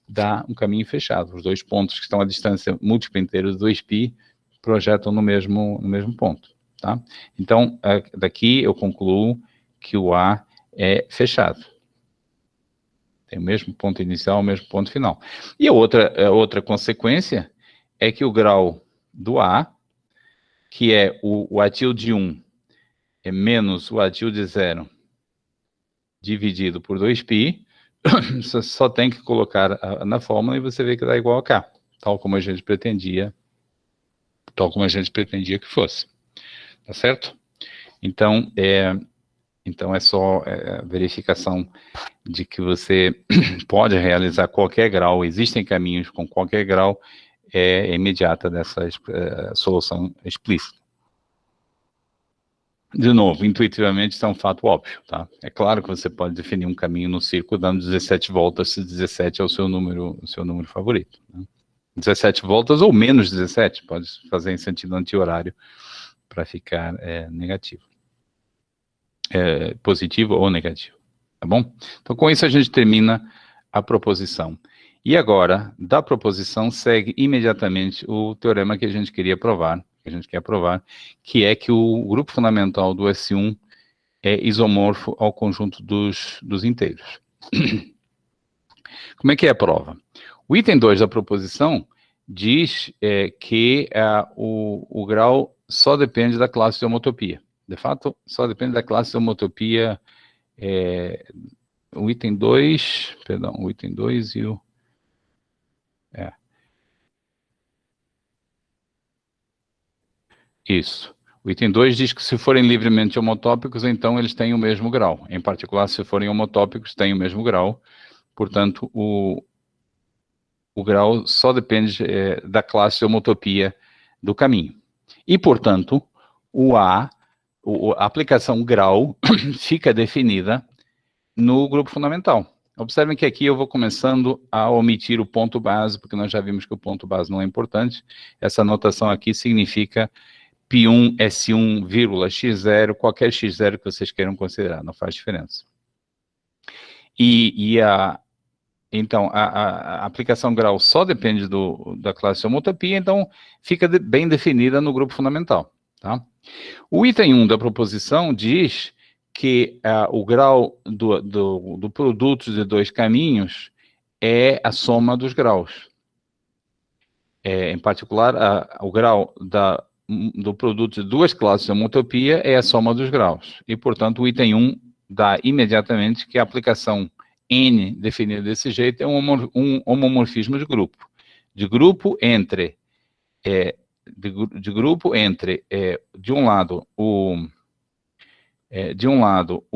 dá um caminho fechado. Os dois pontos que estão à distância múltiplo inteiro de 2π projetam no mesmo ponto. Tá? Então, daqui eu concluo que o A é fechado. Tem o mesmo ponto inicial, o mesmo ponto final. E a outra consequência é que o grau do A, que é o atil de 1, é menos o atil de 0, dividido por 2π, você só tem que colocar na fórmula e você vê que dá igual a K, tal como a gente pretendia que fosse. Tá certo? Então, é só verificação de que você pode realizar qualquer grau, existem caminhos com qualquer grau, imediata dessa solução explícita. De novo, intuitivamente, isso é um fato óbvio, tá? É claro que você pode definir um caminho no círculo dando 17 voltas, se 17 é o seu número favorito. Né? 17 voltas ou menos 17, pode fazer em sentido anti-horário para ficar negativo. Positivo ou negativo, tá bom? Então, com isso a gente termina a proposição. E agora, da proposição, segue imediatamente o teorema que a gente queria provar, que é que o grupo fundamental do S1 é isomorfo ao conjunto dos inteiros. Como é que é a prova? O item 2 da proposição diz que o grau só depende da classe de homotopia. De fato, só depende da classe de homotopia. O item 2, perdão, o item 2 e o... Isso. O item 2 diz que se forem livremente homotópicos, então eles têm o mesmo grau. Em particular, se forem homotópicos, têm o mesmo grau. Portanto, o grau só depende da classe de homotopia do caminho. E, portanto, a aplicação grau fica definida no grupo fundamental. Observem que aqui eu vou começando a omitir o ponto base, porque nós já vimos que o ponto base não é importante. Essa notação aqui significa P1, S1, X0, qualquer X0 que vocês queiram considerar, não faz diferença. Então, a aplicação grau só depende da classe homotopia, então fica bem definida no grupo fundamental. Tá? O item 1 da proposição diz que o grau do produto de dois caminhos é a soma dos graus. Em particular, o grau do produto de duas classes de homotopia é a soma dos graus. E, portanto, o item 1 dá imediatamente que a aplicação N, definida desse jeito, é um homomorfismo de grupo. De grupo entre, de um lado, o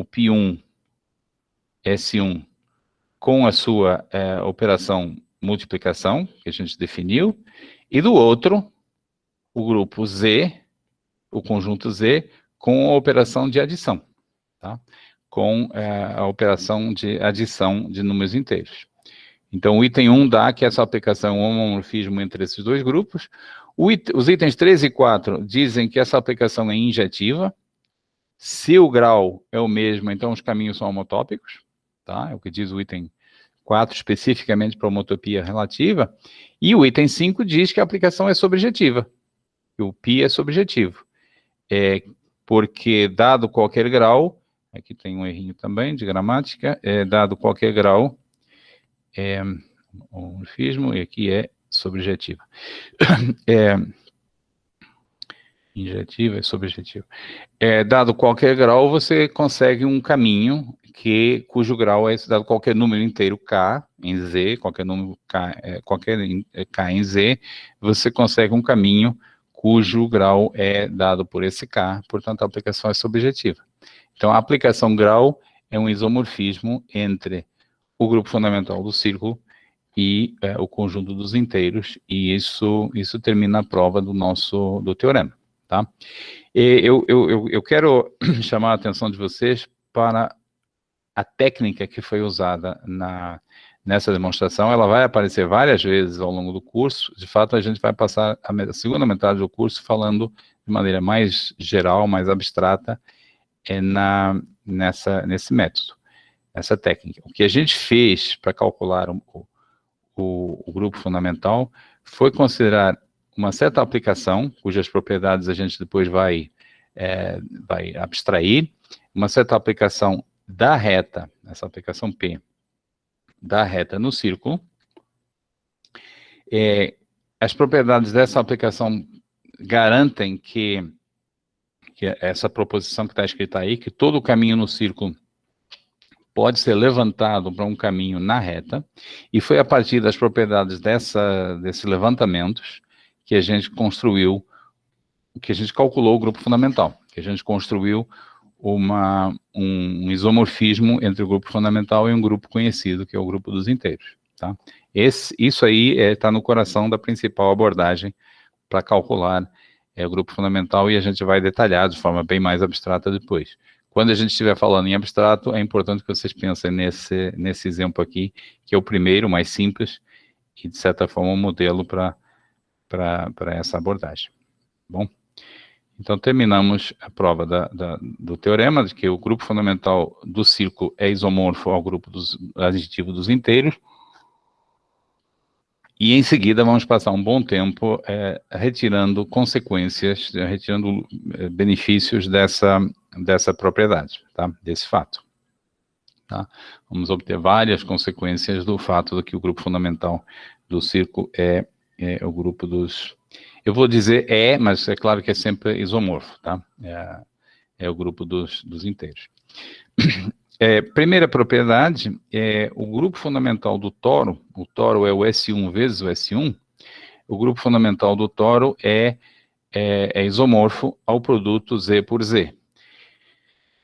P1, S1, com a sua operação multiplicação, que a gente definiu, e do outro, o grupo Z, o conjunto Z, com a operação de adição, tá? Com a operação de adição de números inteiros. Então, o item 1 dá que essa aplicação é um homomorfismo entre esses dois grupos. Os itens 3 e 4 dizem que essa aplicação é injetiva. Se o grau é o mesmo, então os caminhos são homotópicos, tá? É o que diz o item 4, especificamente para homotopia relativa. E o item 5 diz que a aplicação é subjetiva, que o π é subjetivo. Porque, dado qualquer grau, aqui tem um errinho também de gramática, dado qualquer grau, homomorfismo, e aqui é subjetiva. Injetiva é subjetiva. Dado qualquer grau, você consegue um caminho cujo grau é dado qualquer número inteiro k em z, qualquer número qualquer k em z, você consegue um caminho cujo grau é dado por esse k, portanto a aplicação é subjetiva. Então a aplicação grau é um isomorfismo entre o grupo fundamental do círculo e o conjunto dos inteiros, e isso termina a prova do teorema. Tá? Eu quero chamar a atenção de vocês para a técnica que foi usada nessa demonstração. Ela vai aparecer várias vezes ao longo do curso. De fato, a gente vai passar a segunda metade do curso falando de maneira mais geral, mais abstrata, nesse método, nessa técnica. O que a gente fez para calcular o grupo fundamental foi considerar uma certa aplicação, cujas propriedades a gente depois vai abstrair, uma certa aplicação da reta, essa aplicação P, da reta no círculo. As propriedades dessa aplicação garantem que essa proposição que está escrita aí, que todo o caminho no círculo pode ser levantado para um caminho na reta, e foi a partir das propriedades desses levantamentos que a gente construiu, que a gente calculou o grupo fundamental, que a gente construiu um isomorfismo entre o grupo fundamental e um grupo conhecido, que é o grupo dos inteiros. Tá? Isso aí está no coração da principal abordagem para calcular o grupo fundamental, e a gente vai detalhar de forma bem mais abstrata depois. Quando a gente estiver falando em abstrato, é importante que vocês pensem nesse exemplo aqui, que é o primeiro, mais simples, e de certa forma um modelo para essa abordagem. Bom, então terminamos a prova do teorema, de que o grupo fundamental do círculo é isomorfo ao grupo aditivo dos inteiros, e em seguida vamos passar um bom tempo retirando consequências, retirando benefícios dessa propriedade, tá? Desse fato. Tá? Vamos obter várias consequências do fato de que o grupo fundamental do círculo é o grupo dos... Eu vou dizer mas é claro que é sempre isomorfo, tá? É o grupo dos inteiros. Primeira propriedade, o grupo fundamental do toro, o toro é o S1 vezes o S1, o grupo fundamental do toro é isomorfo ao produto Z por Z.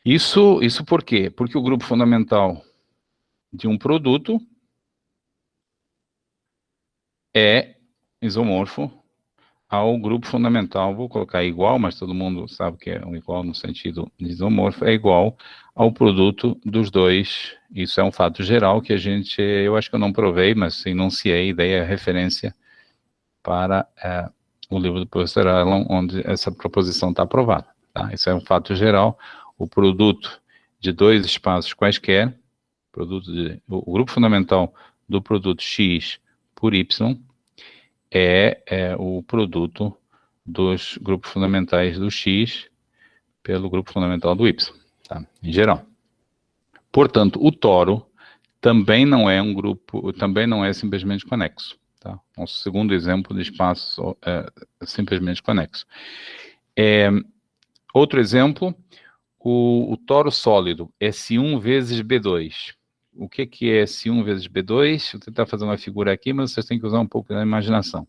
Isso por quê? Porque o grupo fundamental de um produto é isomorfo ao grupo fundamental, vou colocar igual, mas todo mundo sabe que é um igual no sentido de isomorfo, é igual ao produto dos dois. Isso é um fato geral que eu acho que eu não provei, mas enunciei, dei a referência para o livro do professor Alan, onde essa proposição está aprovada. Tá? Isso é um fato geral. O produto de dois espaços quaisquer, o grupo fundamental do produto X por Y, é o produto dos grupos fundamentais do X pelo grupo fundamental do Y, tá? Em geral. Portanto, o toro também não é um grupo, também não é simplesmente conexo, tá? Nosso segundo exemplo de espaço simplesmente conexo. Outro exemplo, o toro sólido, S1 vezes B2. O que é S1 vezes B2? Vou tentar fazer uma figura aqui, mas vocês têm que usar um pouco da imaginação.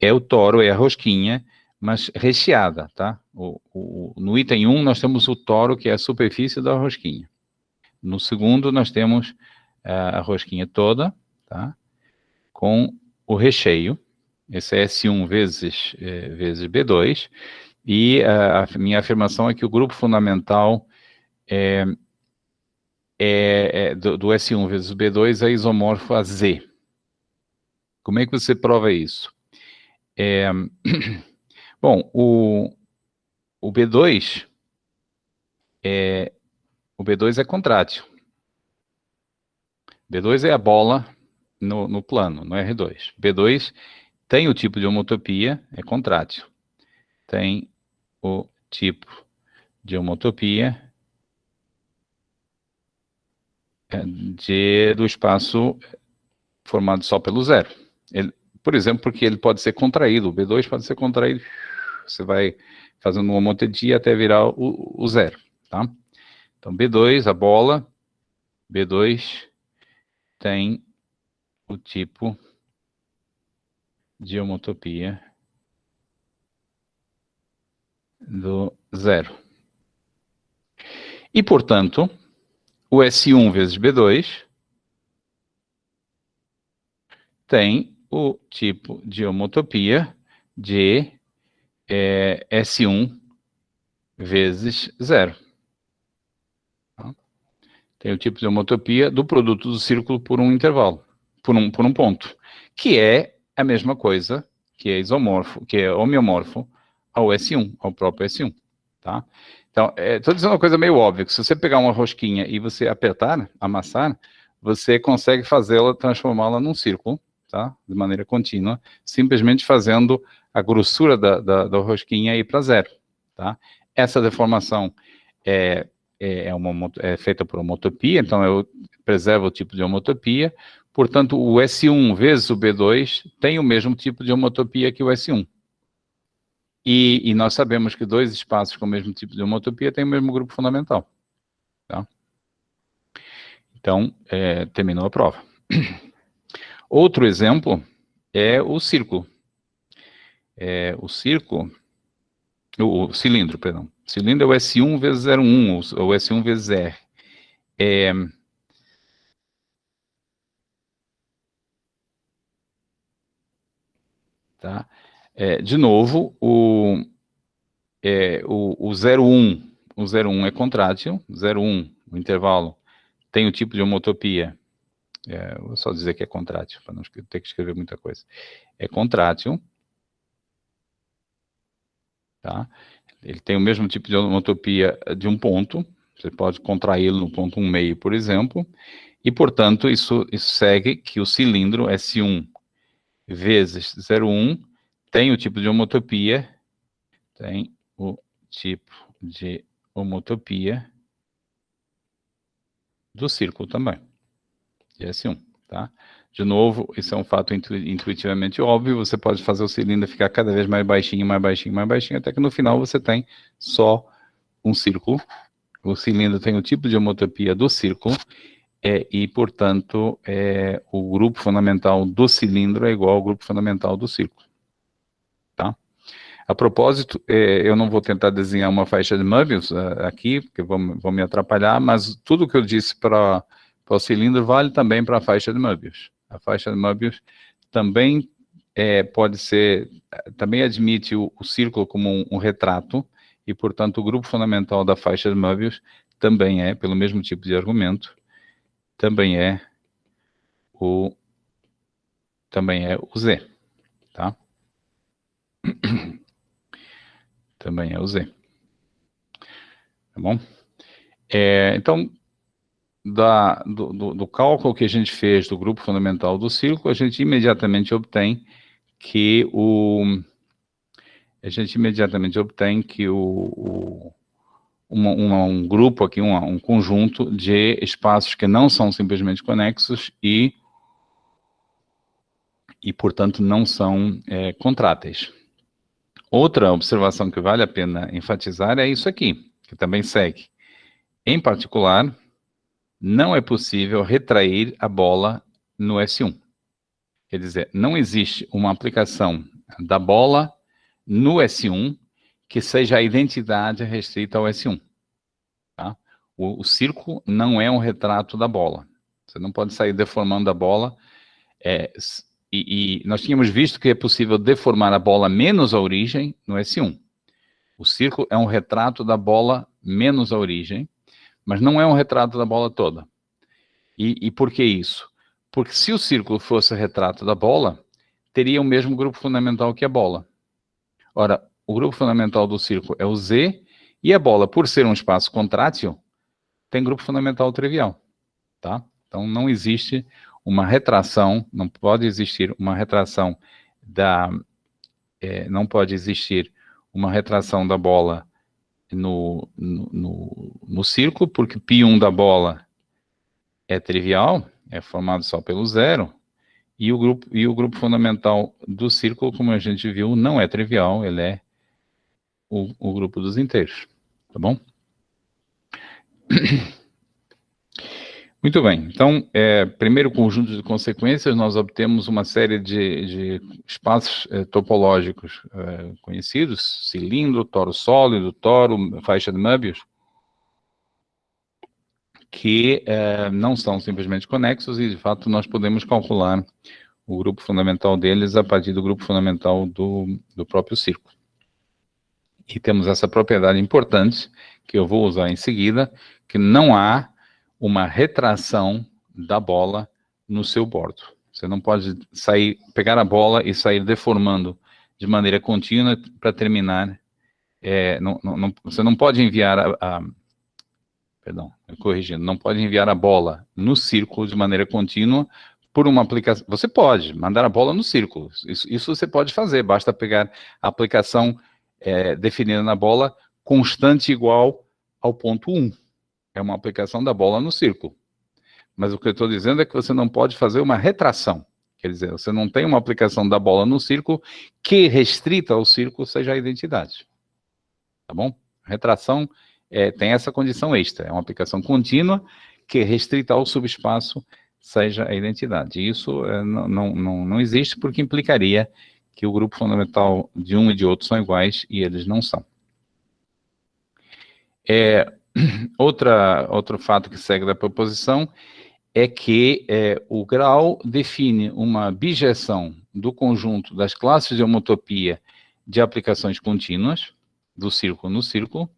É o toro, é a rosquinha, mas recheada, tá? No item 1, nós temos o toro, que é a superfície da rosquinha. No segundo, nós temos a rosquinha toda, tá? Com o recheio. Esse é S1 vezes B2. E a minha afirmação é que o grupo fundamental do S1 vezes B2 é isomorfo a Z. Como é que você prova isso? Bom, o B2 é contrátil. B2 é a bola no plano, no R2. B2 tem o tipo de homotopia, é contrátil. Tem o tipo de homotopia do espaço formado só pelo zero. Por exemplo, porque ele pode ser contraído, o B2 pode ser contraído, você vai fazendo uma homotopia até virar o zero, tá? Então, B2, a bola, B2 tem o tipo de homotopia do zero. E, portanto, o S1 vezes B2 tem o tipo de homotopia de S1 vezes zero. Tá? Tem o tipo de homotopia do produto do círculo por um intervalo, por um ponto, que é a mesma coisa, que é isomorfo, que é homeomorfo ao S1, ao próprio S1, tá? Então, estou dizendo uma coisa meio óbvia, que se você pegar uma rosquinha e você apertar, amassar, você consegue fazê-la, transformá-la num círculo, tá? De maneira contínua, simplesmente fazendo a grossura da rosquinha ir para zero, tá? Essa deformação é feita por homotopia, então eu preservo o tipo de homotopia, portanto, o S1 vezes o B2 tem o mesmo tipo de homotopia que o S1. E nós sabemos que dois espaços com o mesmo tipo de homotopia têm o mesmo grupo fundamental. Tá? Então, terminou a prova. Outro exemplo é o círculo. O cilindro, perdão. O cilindro é o S1 vezes 0,1, ou S1 vezes R. Tá? De novo, o 0,1 é contrátil, 0,1, o intervalo, tem o tipo de homotopia, vou só dizer que é contrátil, para não ter que escrever muita coisa. É contrátil, tá? Ele tem o mesmo tipo de homotopia de um ponto, você pode contraí-lo no ponto 1,5, por exemplo, e, portanto, isso segue que o cilindro S1 vezes 0,1 tem o tipo de homotopia, do círculo também, de S1, tá? De novo, isso é um fato intuitivamente óbvio, você pode fazer o cilindro ficar cada vez mais baixinho, mais baixinho, mais baixinho, até que no final você tem só um círculo. O cilindro tem o tipo de homotopia do círculo, e, portanto, o grupo fundamental do cilindro é igual ao grupo fundamental do círculo. Tá? A propósito, eu não vou tentar desenhar uma faixa de Möbius aqui, porque vou me atrapalhar, mas tudo que eu disse para o cilindro vale também para a faixa de Möbius. A faixa de Möbius também pode ser, também admite o círculo como um retrato, e, portanto, o grupo fundamental da faixa de Möbius também pelo mesmo tipo de argumento, também é o Z, tá? Também é o Z. Tá bom? Então, do cálculo que a gente fez do grupo fundamental do círculo, a gente imediatamente obtém que um grupo aqui, um conjunto de espaços que não são simplesmente conexos e portanto, não são contráteis. Outra observação que vale a pena enfatizar é isso aqui, que também segue. Em particular, não é possível retrair a bola no S1. Quer dizer, não existe uma aplicação da bola no S1 que seja a identidade restrita ao S1. Tá? O círculo não é um retrato da bola. Você não pode sair deformando a bola. E nós tínhamos visto que é possível deformar a bola menos a origem no S1. O círculo é um retrato da bola menos a origem, mas não é um retrato da bola toda. E por que isso? Porque se o círculo fosse o retrato da bola, teria o mesmo grupo fundamental que a bola. Ora, o grupo fundamental do círculo é o Z, e a bola, por ser um espaço contrátil, tem grupo fundamental trivial. Tá? Então, não existe uma retração, não pode existir uma retração não pode existir uma retração da bola no círculo, porque π1 da bola é trivial, é formado só pelo zero, e o grupo fundamental do círculo, como a gente viu, não é trivial, ele é o grupo dos inteiros, tá bom? Muito bem, então, primeiro conjunto de consequências, nós obtemos uma série de espaços topológicos conhecidos, cilindro, toro sólido, toro, faixa de Möbius, que não são simplesmente conexos e, de fato, nós podemos calcular o grupo fundamental deles a partir do grupo fundamental do próprio círculo. E temos essa propriedade importante, que eu vou usar em seguida, que não há uma retração da bola no seu bordo. Você não pode pegar a bola e sair deformando de maneira contínua para terminar. Você não pode enviar perdão, corrigindo, não pode enviar a bola no círculo de maneira contínua por uma aplicação. Você pode mandar a bola no círculo. Isso você pode fazer, basta pegar a aplicação definida na bola constante igual ao ponto 1. É uma aplicação da bola no círculo. Mas o que eu estou dizendo é que você não pode fazer uma retração. Quer dizer, você não tem uma aplicação da bola no círculo que restrita ao círculo seja a identidade. Tá bom? Retração tem essa condição extra. É uma aplicação contínua que restrita ao subespaço seja a identidade. E isso não existe porque implicaria que o grupo fundamental de um e de outro são iguais e eles não são. Outro fato que segue da proposição é que o grau define uma bijeção do conjunto das classes de homotopia de aplicações contínuas, do círculo no círculo,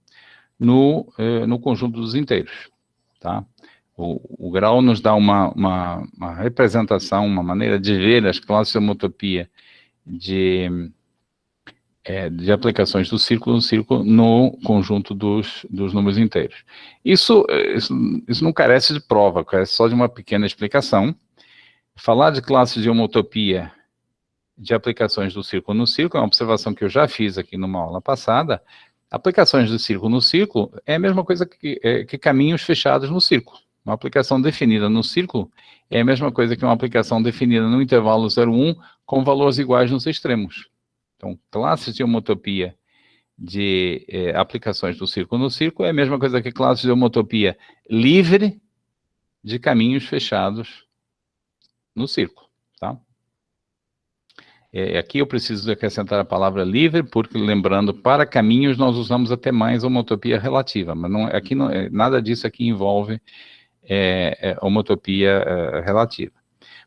no conjunto dos inteiros. Tá? O grau nos dá uma representação, uma maneira de ver as classes de homotopia de aplicações do círculo no círculo no conjunto dos números inteiros. Isso não carece de prova, carece só de uma pequena explicação. Falar de classes de homotopia de aplicações do círculo no círculo é uma observação que eu já fiz aqui numa aula passada. Aplicações do círculo no círculo é a mesma coisa que caminhos fechados no círculo. Uma aplicação definida no círculo é a mesma coisa que uma aplicação definida no intervalo 0,1 com valores iguais nos extremos. Então, classes de homotopia de aplicações do círculo no círculo é a mesma coisa que classes de homotopia livre de caminhos fechados no círculo, tá? Aqui eu preciso acrescentar a palavra livre, porque, lembrando, para caminhos nós usamos até mais homotopia relativa, mas nada disso aqui envolve homotopia relativa.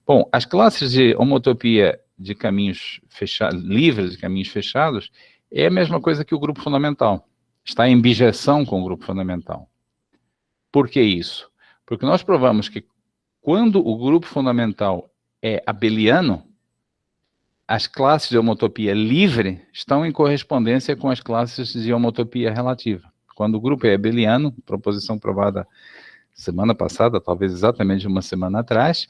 Bom, as classes de homotopia de caminhos fechados, livres de caminhos fechados, é a mesma coisa que o grupo fundamental. Está em bijeção com o grupo fundamental. Por que isso? Porque nós provamos que quando o grupo fundamental é abeliano, as classes de homotopia livre estão em correspondência com as classes de homotopia relativa. Quando o grupo é abeliano, proposição provada semana passada, talvez exatamente uma semana atrás,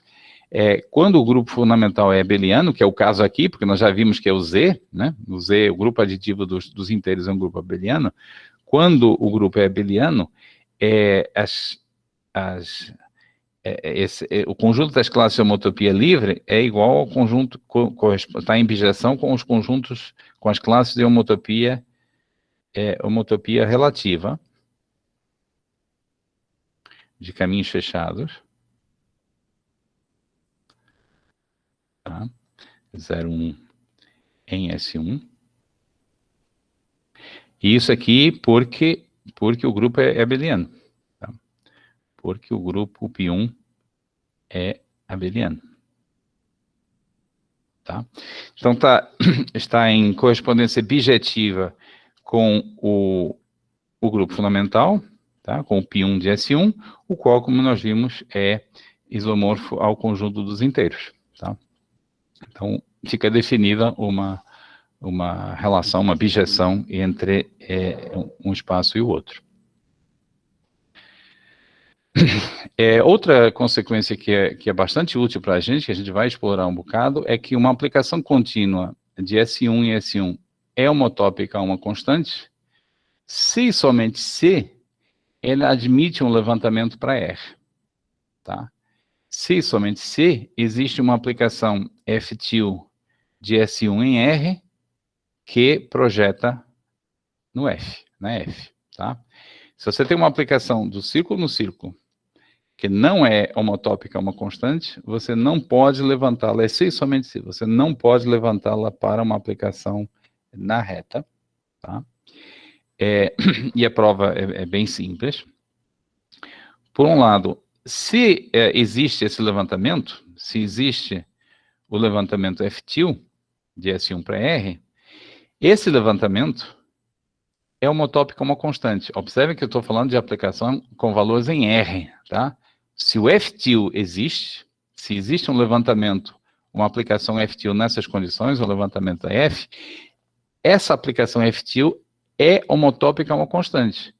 quando o grupo fundamental é abeliano, que é o caso aqui, porque nós já vimos que é o Z, né? O Z, o grupo aditivo dos inteiros é um grupo abeliano. Quando o grupo é abeliano, o conjunto das classes de homotopia livre é igual ao conjunto, está em bijeção com os conjuntos, com as classes de homotopia relativa, de caminhos fechados, tá? 0, 1 em S1. E isso aqui porque o grupo é abeliano. Tá? Porque o grupo π1 é abeliano. Tá? Então, está em correspondência bijetiva com o grupo fundamental, tá? Com o π1 de S1, o qual, como nós vimos, é isomorfo ao conjunto dos inteiros. Tá? Então, fica definida uma relação, uma bijeção entre um espaço e o outro. Outra consequência que é bastante útil para a gente vai explorar um bocado, é que uma aplicação contínua de S1 em S1 é homotópica a uma constante, se e somente se ele admite um levantamento para R. Tá? Se e somente se existe uma aplicação F-til de S1 em R que projeta no F, na F. Tá? Se você tem uma aplicação do círculo no círculo, que não é homotópica a uma constante, você não pode levantá-la, se e somente se, você não pode levantá-la para uma aplicação na reta. Tá? E a prova é bem simples. Por um lado, se existe esse levantamento, se existe o levantamento F-til, de S1 para R, esse levantamento é homotópico a uma constante. Observe que eu estou falando de aplicação com valores em R, tá? Se o F-til existe, se existe um levantamento, uma aplicação F-til nessas condições, um levantamento da F, essa aplicação F-til é homotópica a uma constante,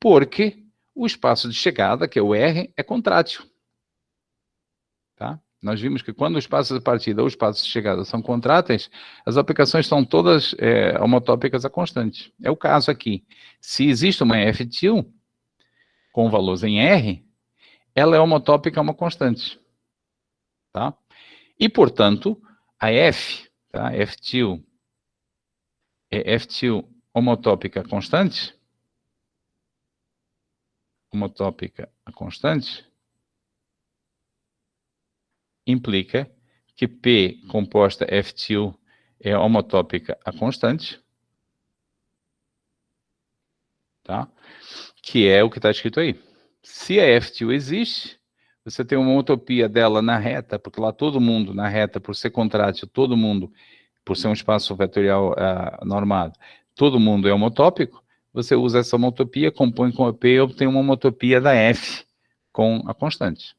porque o espaço de chegada, que é o R, é contrátil. Tá? Nós vimos que quando o espaço de partida ou o espaço de chegada são contráteis, as aplicações são todas homotópicas a constante. É o caso aqui. Se existe uma F-til com valores em R, ela é homotópica a uma constante. Tá? E, portanto, a F, tá? F-til, é F-til homotópica a constante, implica que P composta F-til é homotópica a constante, tá? Que é o que está escrito aí. Se a F-til existe, você tem uma homotopia dela na reta, porque lá todo mundo, na reta, por ser contrátil, todo mundo, por ser um espaço vetorial normado, todo mundo é homotópico, você usa essa homotopia, compõe com a P e obtém uma homotopia da F com a constante.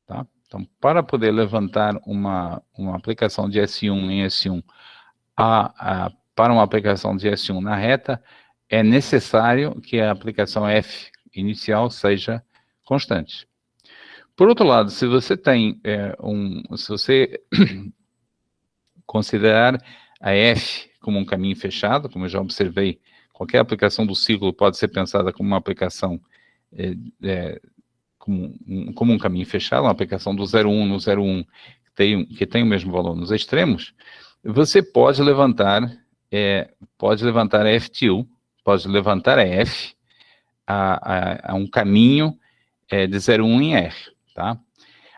Tá? Então, para poder levantar uma aplicação de S1 em S1 para uma aplicação de S1 na reta, é necessário que a aplicação F inicial seja constante. Por outro lado, se você tem se você considerar a F como um caminho fechado, como eu já observei, qualquer aplicação do círculo pode ser pensada como uma aplicação como um caminho fechado, uma aplicação do 0,1 no 0,1 que tem o mesmo valor nos extremos, você pode levantar a F-til, pode levantar a F a um caminho de 0,1 em R. Tá?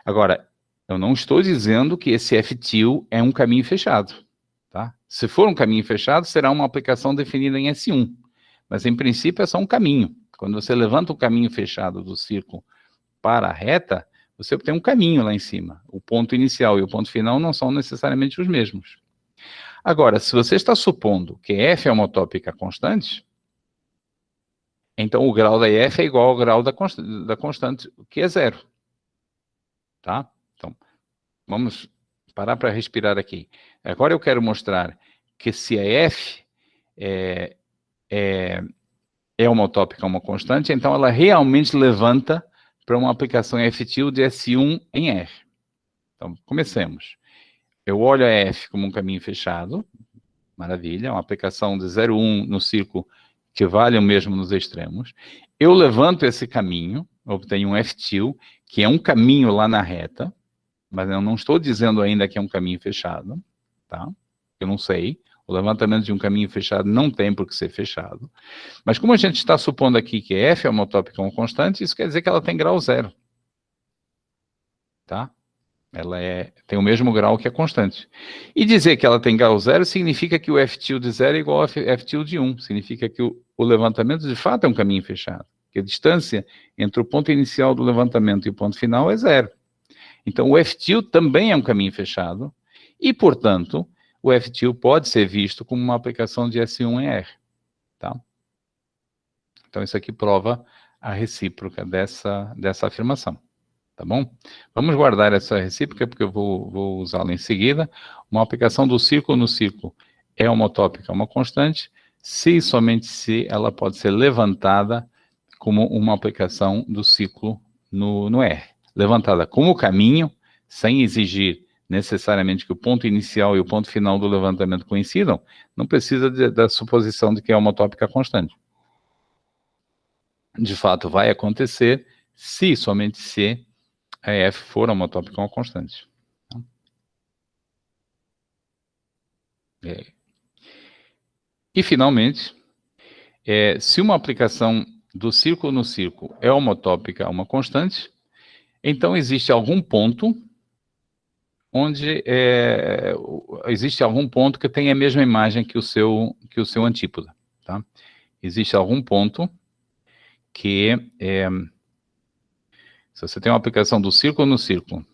Agora, eu não estou dizendo que esse F-til é um caminho fechado. Tá? Se for um caminho fechado, será uma aplicação definida em S1. Mas, em princípio, é só um caminho. Quando você levanta o caminho fechado do círculo para a reta, você obtém um caminho lá em cima. O ponto inicial e o ponto final não são necessariamente os mesmos. Agora, se você está supondo que f é uma tópica constante, então o grau da f é igual ao grau da constante, que é 0. Tá? Então, vamos parar para respirar aqui. Agora eu quero mostrar que se a f é uma tópica, uma constante, então ela realmente levanta para uma aplicação f-tilde de S1 em R. Então, comecemos. Eu olho a f como um caminho fechado, maravilha, uma aplicação de 0,1 no círculo que vale o mesmo nos extremos. Eu levanto esse caminho, obtenho um f-tilde, que é um caminho lá na reta, mas eu não estou dizendo ainda que é um caminho fechado, tá? Eu não sei. O levantamento de um caminho fechado não tem por que ser fechado. Mas como a gente está supondo aqui que f é uma tópica uma constante, isso quer dizer que ela tem grau 0. Tá? Ela tem o mesmo grau que a constante. E dizer que ela tem grau 0 significa que o f-tilde de 0 é igual a f-tilde de 1. Significa que o levantamento de fato é um caminho fechado. Que a distância entre o ponto inicial do levantamento e o ponto final é 0. Então o f-tilde também é um caminho fechado. E, portanto, o f-tilde pode ser visto como uma aplicação de S1 em R. Tá? Então isso aqui prova a recíproca dessa afirmação. Tá bom? Vamos guardar essa recíproca, porque eu vou usá-la em seguida. Uma aplicação do círculo no círculo é homotópica, uma constante, se e somente se ela pode ser levantada como uma aplicação do ciclo no R. Levantada como caminho, sem exigir necessariamente que o ponto inicial e o ponto final do levantamento coincidam, não precisa da suposição de que é homotópica constante. De fato, vai acontecer se e somente se a f for homotópica uma constante. E, finalmente, se uma aplicação do círculo no círculo é homotópica a uma constante, então existe algum ponto onde existe algum ponto que tem a mesma imagem que o seu antípoda. Tá? Existe algum ponto que, se você tem uma aplicação do círculo no círculo,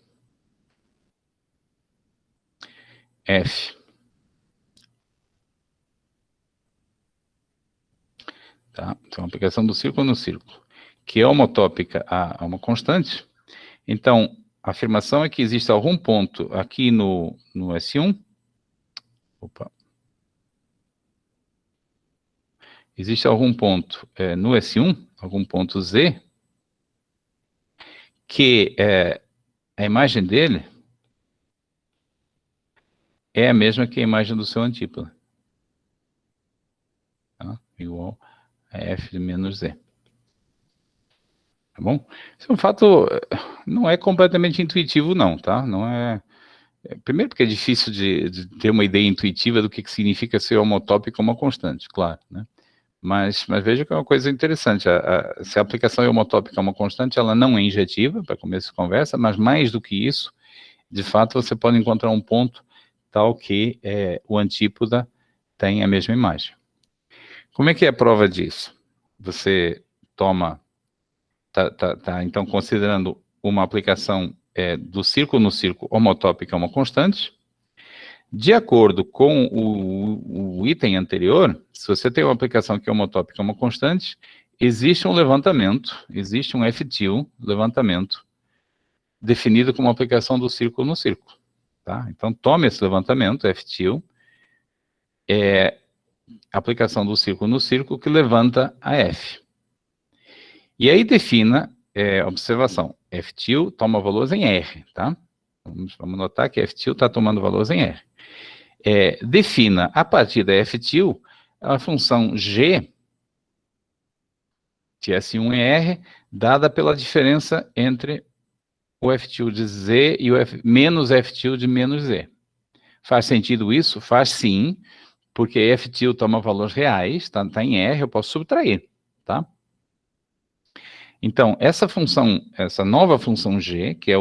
f, tá? Então, a aplicação do círculo no círculo, que é homotópica a uma constante, então, a afirmação é que existe algum ponto aqui no S1, existe algum ponto no S1, algum ponto Z, que a imagem dele é a mesma que a imagem do seu antípoda. Tá? Igual a f de menos Z. Tá bom? Isso é um fato, não é completamente intuitivo não, tá? Não é... Primeiro porque é difícil de ter uma ideia intuitiva do que significa ser homotópico uma constante, claro, né? Mas veja que é uma coisa interessante, se a aplicação homotópica é uma constante, ela não é injetiva, para começo de conversa, mas mais do que isso, de fato você pode encontrar um ponto tal que o antípoda tem a mesma imagem. Como é que é a prova disso? Você tá então considerando uma aplicação do círculo no círculo homotópica uma constante. De acordo com o item anterior, se você tem uma aplicação que é homotópica uma constante, existe um levantamento, existe um f-tilde, levantamento, definido como aplicação do círculo no círculo. Tá? Então, tome esse levantamento, f-tilde, aplicação do círculo no círculo, que levanta a f. E aí defina, observação, f-tilde toma valores em R, tá? Vamos notar que f-tilde está tomando valores em R. Defina, a partir da f-tilde, a função g de S1 em R, dada pela diferença entre o f-tilde de z e o menos f-tilde de menos z. Faz sentido isso? Faz sim, porque f-tilde toma valores reais, tá em R, eu posso subtrair, tá? Então, essa função, essa nova função g, que é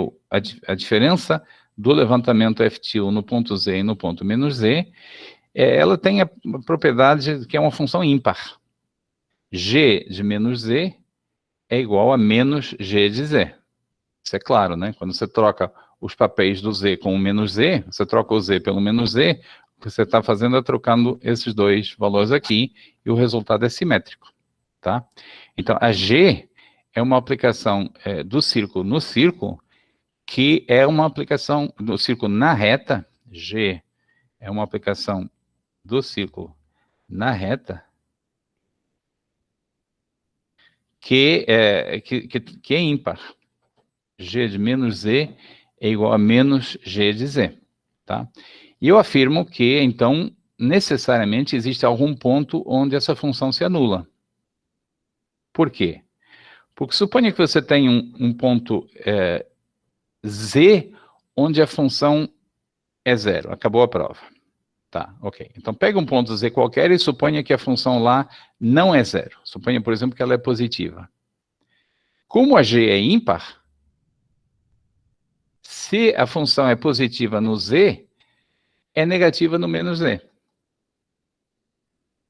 a diferença do levantamento f-tilde no ponto z e no ponto menos z, ela tem a propriedade que é uma função ímpar. G de menos z é igual a menos g de z. Isso é claro, né? Quando você troca os papéis do z com o menos z, você troca o z pelo menos z, que você está fazendo é trocando esses dois valores aqui, e o resultado é simétrico, tá? Então, a G é uma aplicação do círculo no círculo, que é uma aplicação do círculo na reta. G é uma aplicação do círculo na reta, que é ímpar. G de menos Z é igual a menos G de Z, tá? E eu afirmo que, então, necessariamente existe algum ponto onde essa função se anula. Por quê? Porque suponha que você tem um ponto Z, onde a função é zero. Acabou a prova. Tá, ok. Então, pega um ponto Z qualquer e suponha que a função lá não é zero. Suponha, por exemplo, que ela é positiva. Como a G é ímpar, se a função é positiva no Z, é negativa no menos Z.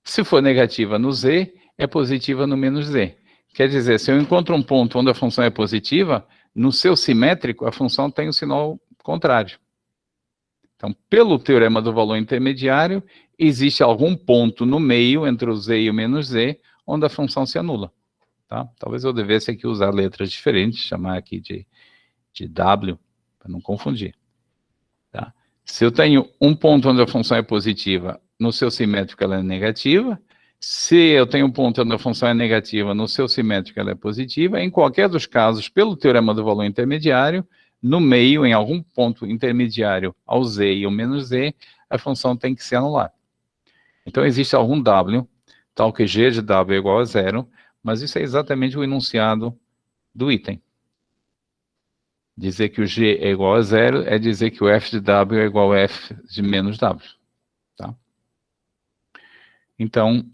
Se for negativa no Z, é positiva no menos Z. Quer dizer, se eu encontro um ponto onde a função é positiva, no seu simétrico, a função tem o sinal contrário. Então, pelo teorema do valor intermediário, existe algum ponto no meio, entre o Z e o menos Z, onde a função se anula. Tá? Talvez eu devesse aqui usar letras diferentes, chamar aqui de W, para não confundir. Tá? Se eu tenho um ponto onde a função é positiva, no seu simétrico ela é negativa. Se eu tenho um ponto onde a função é negativa, no seu simétrico ela é positiva. Em qualquer dos casos, pelo teorema do valor intermediário, no meio, em algum ponto intermediário ao Z e ao menos Z, a função tem que se anular. Então, existe algum W, tal que G de W é igual a zero, mas isso é exatamente o enunciado do item. Dizer que o G é igual a zero é dizer que o F de W é igual a F de menos W. Tá? Então,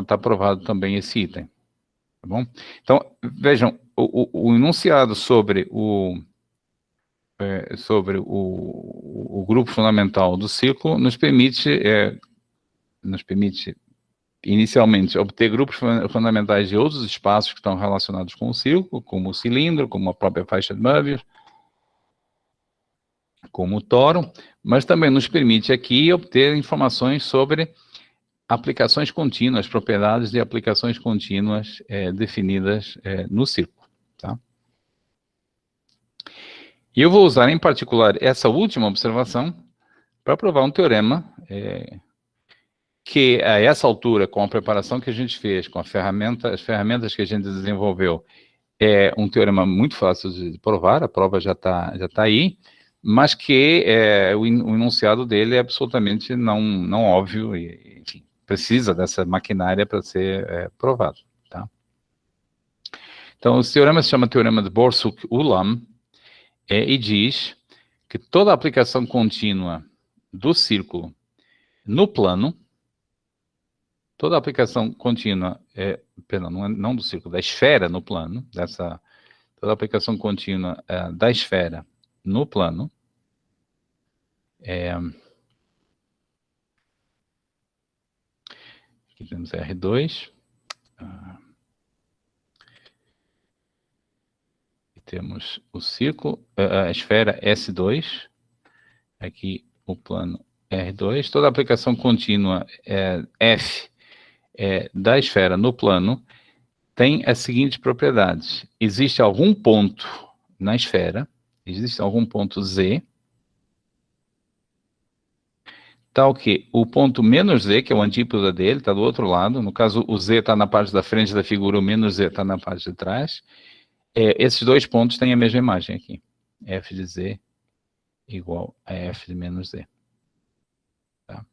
está provado também esse item. Tá bom? Então, vejam, o enunciado sobre o grupo fundamental do círculo nos permite inicialmente obter grupos fundamentais de outros espaços que estão relacionados com o círculo, como o cilindro, como a própria faixa de Möbius, como o toro, mas também nos permite aqui obter informações sobre aplicações contínuas, propriedades de aplicações contínuas definidas no círculo. Tá? E eu vou usar, em particular, essa última observação para provar um teorema que, a essa altura, com a preparação que a gente fez, com as ferramentas que a gente desenvolveu, é um teorema muito fácil de provar, a prova já tá aí, mas que o enunciado dele é absolutamente não óbvio, e, enfim, precisa dessa maquinária para ser provado. Tá? Então, esse teorema se chama teorema de Borsuk-Ulam, e diz que toda aplicação contínua do círculo no plano, toda aplicação contínua, perdão, não do círculo, da esfera no plano, toda aplicação contínua da esfera no plano, aqui temos R2, e temos o círculo, a esfera S2, aqui o plano R2, toda aplicação contínua F da esfera no plano tem as seguintes propriedades. Existe algum ponto na esfera, existe algum ponto Z, tal que o ponto menos Z, que é o antípoda dele, está do outro lado, no caso o Z está na parte da frente da figura, o menos Z está na parte de trás, esses dois pontos têm a mesma imagem aqui, F de Z igual a F de menos Z. Tá?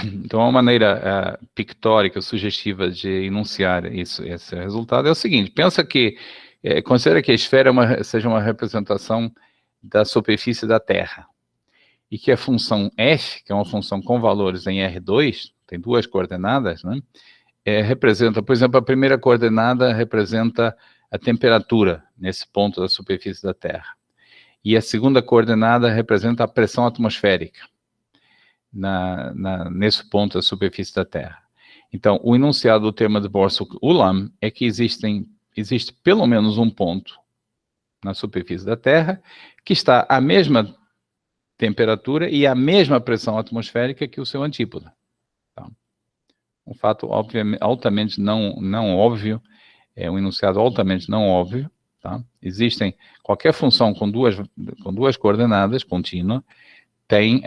Então, uma maneira pictórica, sugestiva de enunciar esse resultado é o seguinte, considera que a esfera seja uma representação da superfície da Terra, e que a função f, que é uma função com valores em R2, tem duas coordenadas, né, representa, por exemplo, a primeira coordenada representa a temperatura nesse ponto da superfície da Terra, e a segunda coordenada representa a pressão atmosférica nesse ponto da superfície da Terra. Então, o enunciado do termo de Borsuk-Ulam é que existe pelo menos um ponto na superfície da Terra que está à mesma temperatura e a mesma pressão atmosférica que o seu antípoda. Tá? Um fato altamente não óbvio, um enunciado altamente não óbvio. Tá? Existem, qualquer função com duas coordenadas contínua tem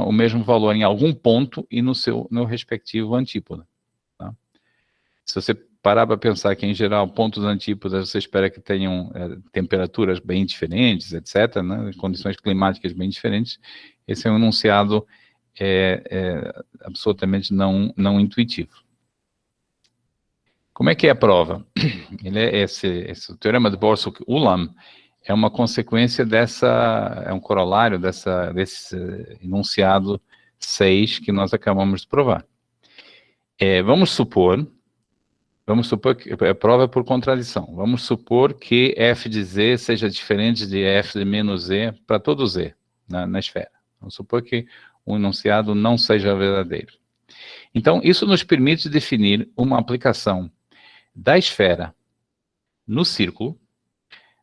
o mesmo valor em algum ponto e no respectivo antípoda. Tá? Se você parar para pensar que, em geral, pontos antípodas você espera que tenham temperaturas bem diferentes, etc., né? Condições climáticas bem diferentes, esse é um enunciado absolutamente não intuitivo. Como é que é a prova? Esse teorema de Borsuk-Ulam é uma consequência é um corolário desse enunciado 6 que nós acabamos de provar. Vamos supor que a prova é por contradição. Vamos supor que f de z seja diferente de f de menos z para todo z na esfera. Vamos supor que o enunciado não seja verdadeiro. Então, isso nos permite definir uma aplicação da esfera no círculo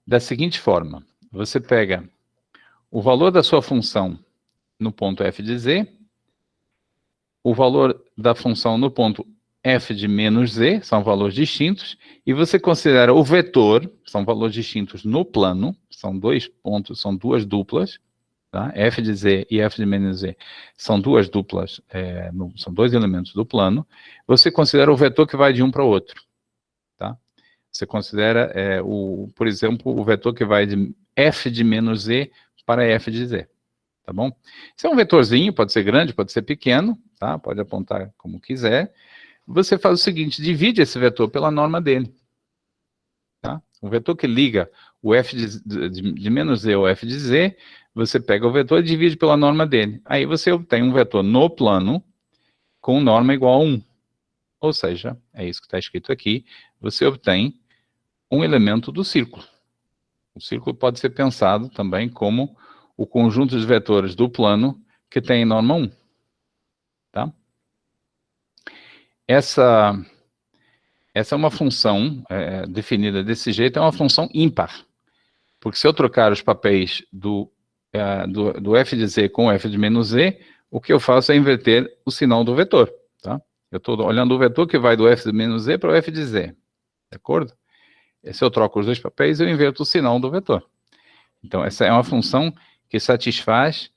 da seguinte forma. Você pega o valor da sua função no ponto f de z, o valor da função no ponto f de menos z, são valores distintos, e você considera o vetor, são valores distintos no plano, são dois pontos, são duas duplas, tá? F de z e f de menos z são duas duplas, são dois elementos do plano, você considera o vetor que vai de um para o outro, tá? Você considera, por exemplo, o vetor que vai de f de menos z para f de z, tá bom? Isso é um vetorzinho, pode ser grande, pode ser pequeno, tá? Pode apontar como quiser. Você faz o seguinte, divide esse vetor pela norma dele, tá? O vetor que liga o f de menos z ao f de z, você pega o vetor e divide pela norma dele. Aí você obtém um vetor no plano com norma igual a 1. Ou seja, é isso que está escrito aqui, você obtém um elemento do círculo. O círculo pode ser pensado também como o conjunto de vetores do plano que tem norma 1. Tá? Essa é uma função definida desse jeito, é uma função ímpar. Porque se eu trocar os papéis do f de z com o f de menos z, o que eu faço é inverter o sinal do vetor. Tá? Eu estou olhando o vetor que vai do f de menos z para o f de z. De acordo? Se eu troco os dois papéis, eu inverto o sinal do vetor. Então, essa é uma função que satisfaz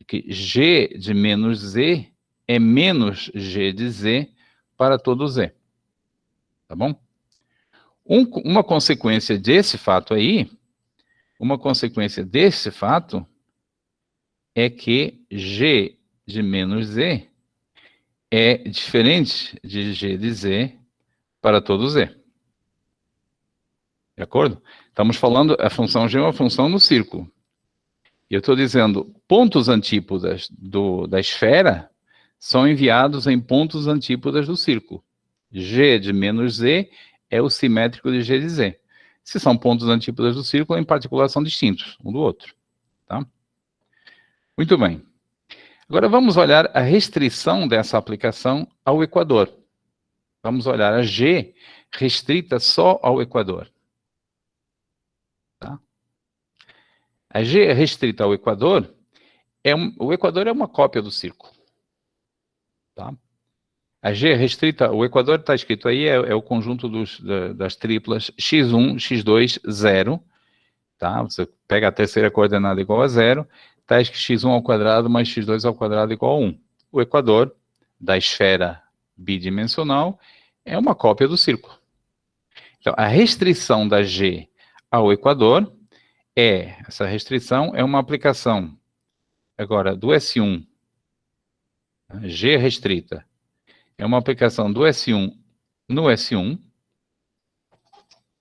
que g de menos z é menos g de z para todo z. Tá bom? Uma consequência desse fato aí, é que g de menos z é diferente de g de z para todo z. De acordo? Estamos falando, a função g é uma função no círculo. E eu estou dizendo, pontos antípodas da esfera são enviados em pontos antípodas do círculo. G de menos z é o simétrico de g de z. Se são pontos antípodas do círculo, em particular, são distintos um do outro. Tá? Muito bem. Agora vamos olhar a restrição dessa aplicação ao equador. Vamos olhar a G restrita só ao equador. Tá? A G restrita ao equador, o equador é uma cópia do círculo. Tá? A G restrita, o equador está escrito aí, é o conjunto das triplas x1, x2, 0. Tá? Você pega a terceira coordenada igual a 0, está escrito x1 ao quadrado mais x2 ao quadrado igual a 1. O equador da esfera bidimensional é uma cópia do círculo. Então, a restrição da G ao equador essa restrição é uma aplicação, agora, do S1, G restrita, é uma aplicação do S1 no S1,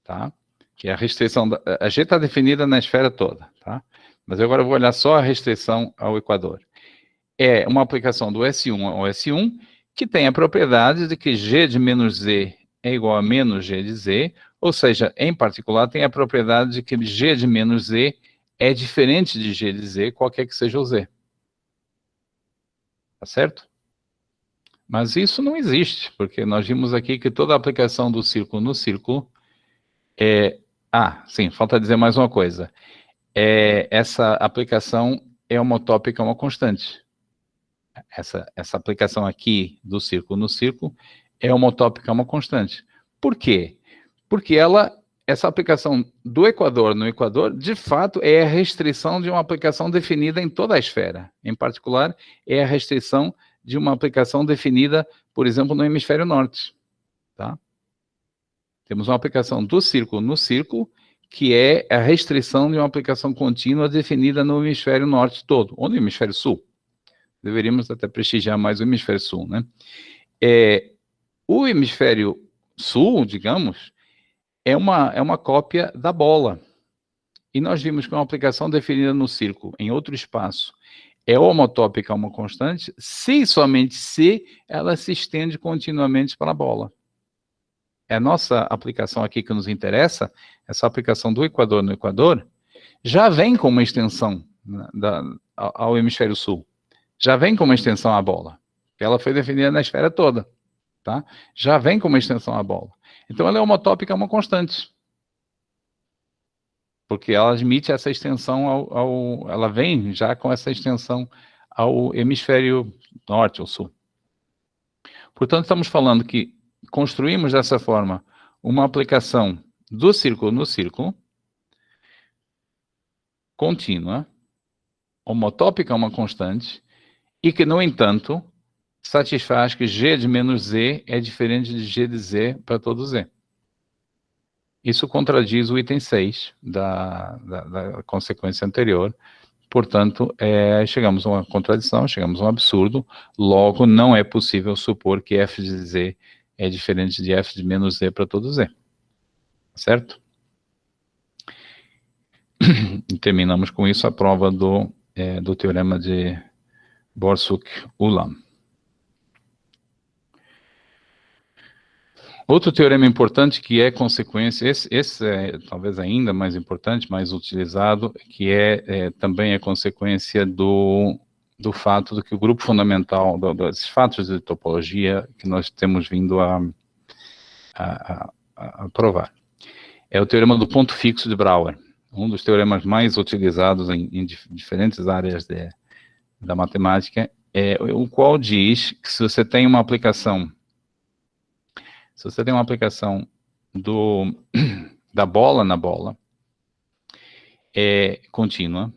tá? Que é a restrição, a G está definida na esfera toda, tá? Mas agora eu vou olhar só a restrição ao equador. É uma aplicação do S1 ao S1, que tem a propriedade de que G de menos Z é igual a menos G de Z, ou seja, em particular, tem a propriedade de que G de menos Z é diferente de G de Z, qualquer que seja o Z. Tá certo? Mas isso não existe, porque nós vimos aqui que toda a aplicação do círculo no círculo sim, falta dizer mais uma coisa. Essa aplicação é homotópica a uma constante. Essa aplicação aqui do círculo no círculo é homotópica a uma constante. Por quê? Porque essa aplicação do equador no equador, de fato, é a restrição de uma aplicação definida em toda a esfera. Em particular, é a restrição de uma aplicação definida, por exemplo, no hemisfério norte. Tá? Temos uma aplicação do círculo no círculo, que é a restrição de uma aplicação contínua definida no hemisfério norte todo, ou no hemisfério sul. Deveríamos até prestigiar mais o hemisfério sul, né? O hemisfério sul, digamos, é uma cópia da bola. E nós vimos que uma aplicação definida no círculo, em outro espaço, é homotópica a uma constante, se e somente se ela se estende continuamente para a bola. É a nossa aplicação aqui que nos interessa, essa aplicação do equador no equador, já vem com uma extensão ao hemisfério sul. Já vem com uma extensão à bola. Ela foi definida na esfera toda. Tá? Já vem com uma extensão à bola. Então ela é homotópica a uma constante. Porque ela admite essa extensão ela vem já com essa extensão ao hemisfério norte ou sul. Portanto, estamos falando que construímos dessa forma uma aplicação do círculo no círculo, contínua, homotópica a uma constante, e que, no entanto, satisfaz que G de menos Z é diferente de G de Z para todo Z. Isso contradiz o item 6 da consequência anterior. Portanto, chegamos a uma contradição, chegamos a um absurdo, logo não é possível supor que f de Z é diferente de f de menos Z para todo Z. Certo? E terminamos com isso a prova do teorema de Borsuk-Ulam. Outro teorema importante que é consequência, esse é talvez ainda mais importante, mais utilizado, que também é consequência do fato de que o grupo fundamental, dos fatos de topologia que nós temos vindo a provar. É o teorema do ponto fixo de Brouwer, um dos teoremas mais utilizados em diferentes áreas da matemática, o qual diz que se você tem uma aplicação da bola na bola, contínua,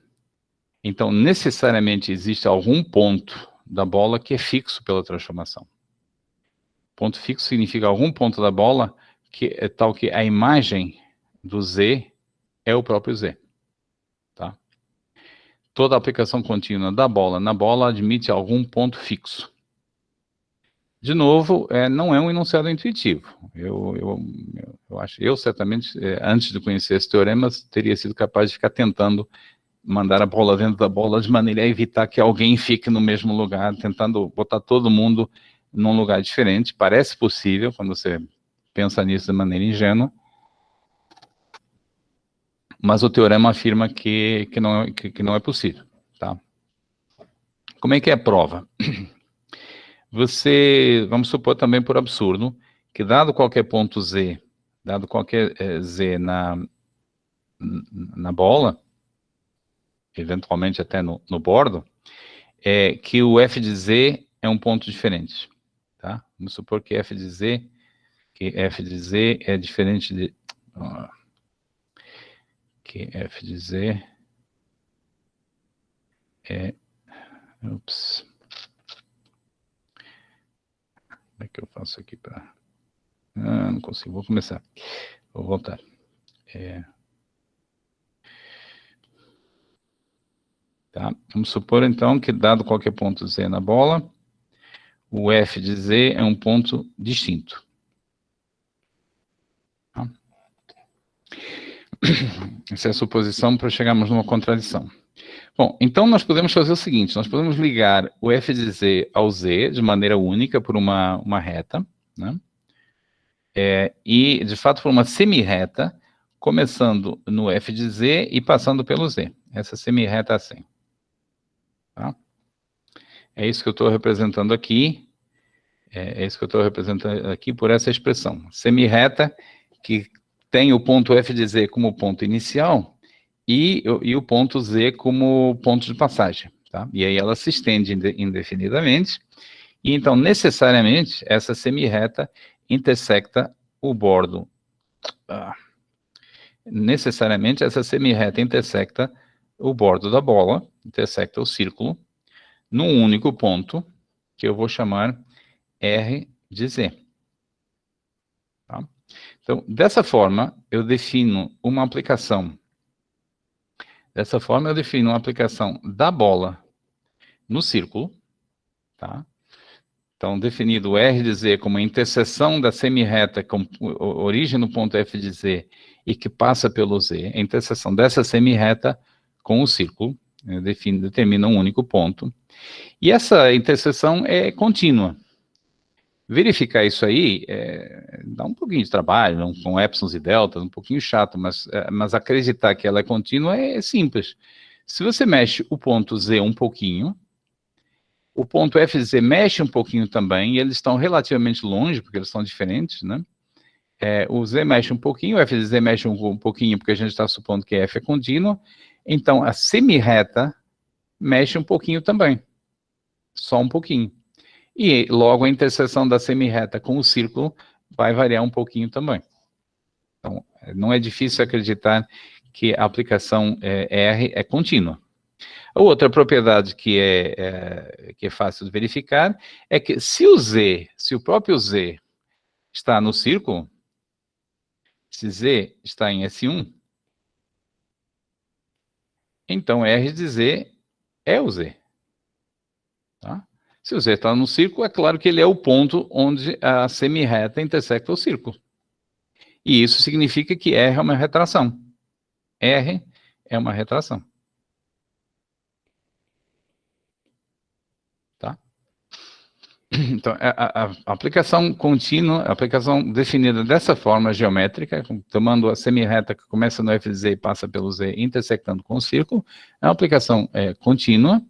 então necessariamente existe algum ponto da bola que é fixo pela transformação. Ponto fixo significa algum ponto da bola que é tal que a imagem do Z é o próprio Z. Tá? Toda aplicação contínua da bola na bola admite algum ponto fixo. De novo, não é um enunciado intuitivo. Eu certamente, antes de conhecer esse teorema, teria sido capaz de ficar tentando mandar a bola dentro da bola de maneira a evitar que alguém fique no mesmo lugar, tentando botar todo mundo num lugar diferente. Parece possível, quando você pensa nisso de maneira ingênua, mas o teorema afirma que não é possível. Tá? Como é que é a prova? Vamos supor também por absurdo, que dado qualquer ponto Z, dado qualquer Z na bola, eventualmente até no bordo, que o f de Z é um ponto diferente. Tá? Vamos supor que f de Z é diferente de... que f de Z é... Ups. Como é que eu faço aqui para... não consigo, vou começar. Vou voltar. Tá? Vamos supor, então, que dado qualquer ponto Z na bola, o f de Z é um ponto distinto. Tá? Essa é a suposição para chegarmos numa contradição. Bom, então nós podemos fazer o seguinte, nós podemos ligar o f de Z ao Z de maneira única por uma reta, né? E, de fato, por uma semi-reta, começando no f de Z e passando pelo Z. Essa semi-reta assim. Tá? É isso que eu estou representando aqui. É isso que eu estou representando aqui por essa expressão. Semi-reta que tem o ponto f de Z como ponto inicial e o ponto Z como ponto de passagem, tá? E aí ela se estende indefinidamente, e então, necessariamente, essa semirreta intersecta o bordo. Necessariamente, essa semirreta intersecta o bordo da bola, intersecta o círculo, num único ponto, que eu vou chamar R de Z. Tá? Então, dessa forma, eu defino uma aplicação. Dessa forma, eu defino uma aplicação da bola no círculo, tá? Então, definido o R de Z como a interseção da semirreta com origem no ponto F de Z e que passa pelo Z, a interseção dessa semirreta com o círculo, determina um único ponto. E essa interseção é contínua. Verificar isso aí dá um pouquinho de trabalho, com epsilons e deltas, um pouquinho chato, mas acreditar que ela é contínua é simples. Se você mexe o ponto Z um pouquinho, o ponto FZ mexe um pouquinho também, e eles estão relativamente longe, porque eles são diferentes, né? O Z mexe um pouquinho, o FZ mexe um pouquinho, porque a gente está supondo que F é contínua. Então, a semirreta mexe um pouquinho também. Só um pouquinho. E logo a interseção da semirreta com o círculo vai variar um pouquinho também. Então, não é difícil acreditar que a aplicação R é contínua. A outra propriedade que é fácil de verificar é que se o próprio Z está no círculo, se Z está em S1, então R de Z é o Z. Tá? Se o Z está no círculo, é claro que ele é o ponto onde a semirreta intersecta o círculo. E isso significa que R é uma retração. R é uma retração. Tá? Então, a aplicação contínua, a aplicação definida dessa forma geométrica, tomando a semirreta que começa no FZ e passa pelo Z, intersectando com o círculo, é uma aplicação contínua,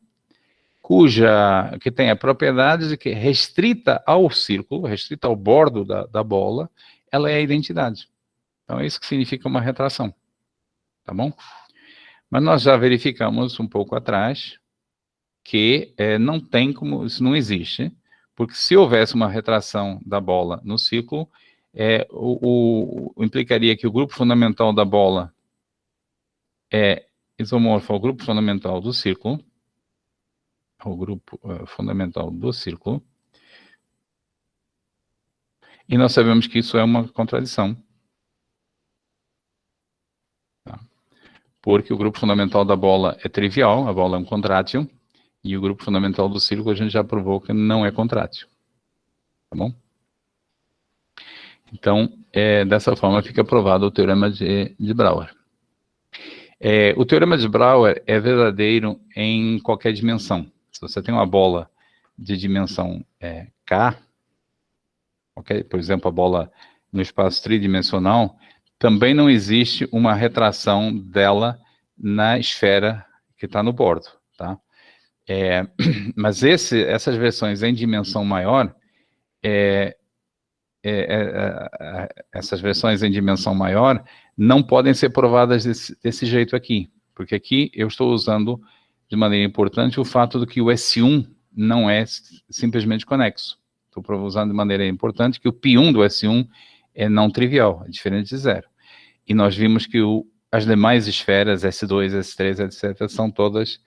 que tem a propriedade de que restrita ao círculo, restrita ao bordo da bola, ela é a identidade. Então, é isso que significa uma retração. Tá bom? Mas nós já verificamos um pouco atrás que não tem como, isso não existe, porque se houvesse uma retração da bola no círculo, implicaria que o grupo fundamental da bola é isomorfo ao grupo fundamental do círculo, e nós sabemos que isso é uma contradição. Tá? Porque o grupo fundamental da bola é trivial, a bola é um contrátil, e o grupo fundamental do círculo a gente já provou que não é contrátil. Tá bom? Então, dessa forma fica provado o teorema de Brouwer. O teorema de Brouwer é verdadeiro em qualquer dimensão. Se você tem uma bola de dimensão K, okay, por exemplo, a bola no espaço tridimensional, também não existe uma retração dela na esfera que está no bordo. Tá? Mas essas versões em dimensão maior, essas versões em dimensão maior não podem ser provadas desse jeito aqui, porque aqui eu estou usando de maneira importante o fato de que o S1 não é simplesmente conexo. Estou usando de maneira importante que o π1 do S1 é não trivial, é diferente de zero. E nós vimos que as demais esferas, S2, S3, etc., são todas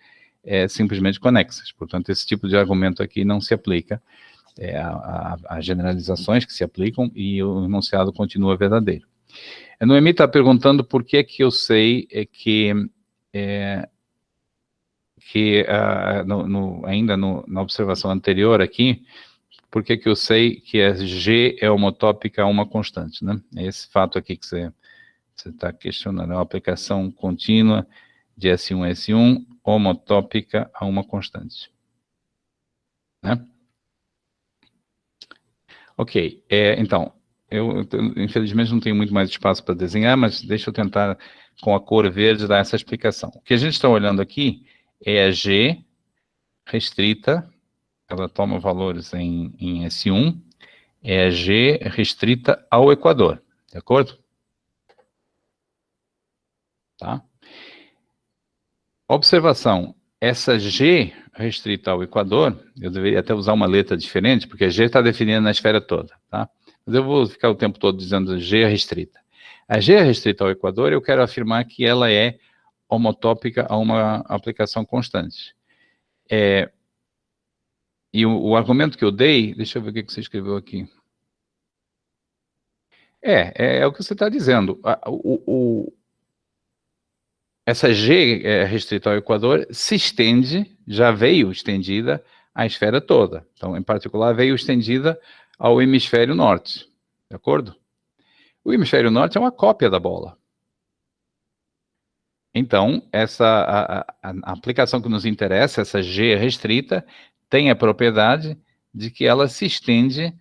simplesmente conexas. Portanto, esse tipo de argumento aqui não se aplica as generalizações que se aplicam e o enunciado continua verdadeiro. A Noemi está perguntando por que eu sei ainda na observação anterior aqui, por que eu sei que a G é homotópica a uma constante, né? É esse fato aqui que você está questionando, é uma aplicação contínua de S1 a S1 homotópica a uma constante. Né? Ok, então, eu infelizmente não tenho muito mais espaço para desenhar, mas deixa eu tentar, com a cor verde, dar essa explicação. O que a gente está olhando aqui é a G restrita, ela toma valores em S1, é a G restrita ao equador, de acordo? Tá? Observação, essa G restrita ao Equador, eu deveria até usar uma letra diferente, porque a G está definida na esfera toda, tá? Mas eu vou ficar o tempo todo dizendo G restrita. A G restrita ao Equador, eu quero afirmar que ela é homotópica a uma aplicação constante. E o argumento que eu dei, deixa eu ver o que você escreveu aqui. É o que você está dizendo. Essa G restrita ao Equador se estende, já veio estendida à esfera toda. Então, em particular, veio estendida ao hemisfério norte, de acordo? O hemisfério norte é uma cópia da bola. Então, a aplicação que nos interessa, essa G restrita, tem a propriedade de que ela se estende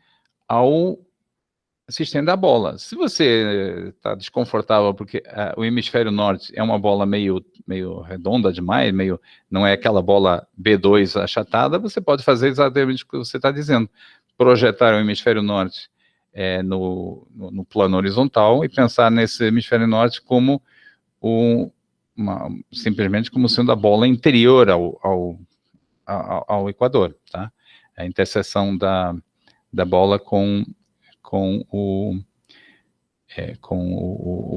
à bola. Se você está desconfortável porque o hemisfério norte é uma bola meio redonda demais, não é aquela bola B2 achatada, você pode fazer exatamente o que você está dizendo. Projetar o hemisfério norte no plano horizontal e pensar nesse hemisfério norte como simplesmente como sendo a bola interior ao Equador, tá? A interseção da bola com o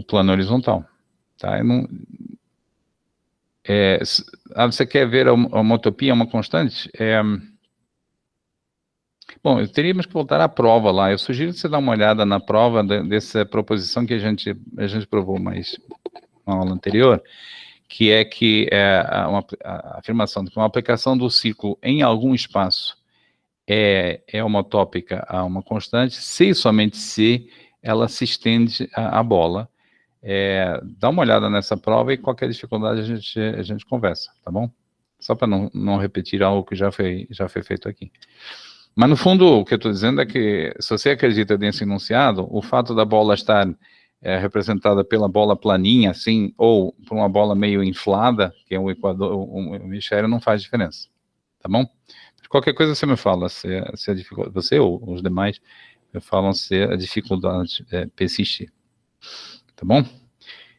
plano horizontal, tá? Você quer ver a homotopia, uma constante? Bom, teríamos que voltar à prova lá. Eu sugiro que você dê uma olhada na prova dessa proposição que a gente provou mais na aula anterior, que é a afirmação de que uma aplicação do círculo em algum espaço é homotópica a uma constante, se somente se ela se estende à bola. Dá uma olhada nessa prova e qualquer dificuldade a gente conversa, tá bom? Só para não repetir algo que já foi feito aqui. Mas, no fundo, o que eu estou dizendo é que, se você acredita nesse enunciado, o fato da bola estar representada pela bola planinha, assim, ou por uma bola meio inflada, que é o Equador, o hemisfério, não faz diferença, tá bom? Qualquer coisa você me fala, se a dificuldade, você ou os demais me falam se a dificuldade persistir, tá bom?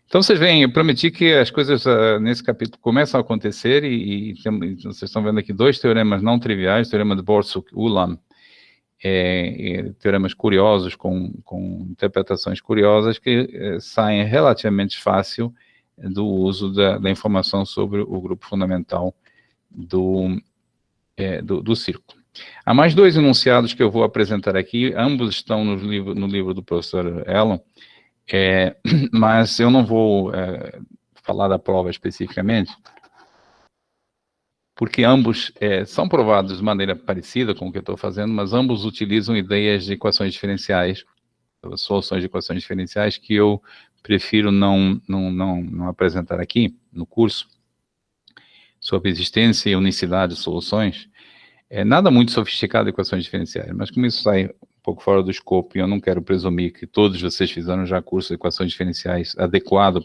Então, vocês veem, eu prometi que as coisas nesse capítulo começam a acontecer e vocês estão vendo aqui dois teoremas não triviais, o teorema de Borsuk-Ulam, teoremas curiosos, com interpretações curiosas, que saem relativamente fácil do uso da informação sobre o grupo fundamental do círculo. Há mais dois enunciados que eu vou apresentar aqui, ambos estão no livro do professor Ellon, mas eu não vou falar da prova especificamente, porque ambos são provados de maneira parecida com o que eu estou fazendo, mas ambos utilizam ideias de equações diferenciais, soluções de equações diferenciais, que eu prefiro não apresentar aqui no curso, sobre existência e unicidade de soluções. Nada muito sofisticado de equações diferenciais, mas como isso sai um pouco fora do escopo, e eu não quero presumir que todos vocês fizeram já curso de equações diferenciais adequado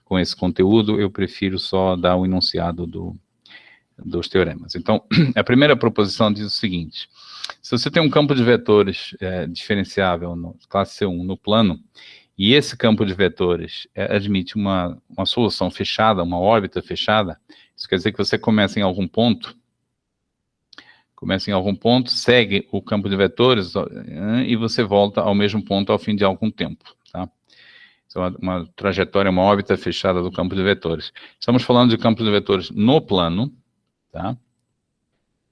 com esse conteúdo, eu prefiro só dar o enunciado dos teoremas. Então, a primeira proposição diz o seguinte: se você tem um campo de vetores diferenciável no classe C1 no plano, e esse campo de vetores admite uma solução fechada, uma órbita fechada, isso quer dizer que você começa em algum ponto, segue o campo de vetores e você volta ao mesmo ponto ao fim de algum tempo, tá? Então, uma trajetória, uma órbita fechada do campo de vetores. Estamos falando de campo de vetores no plano, tá?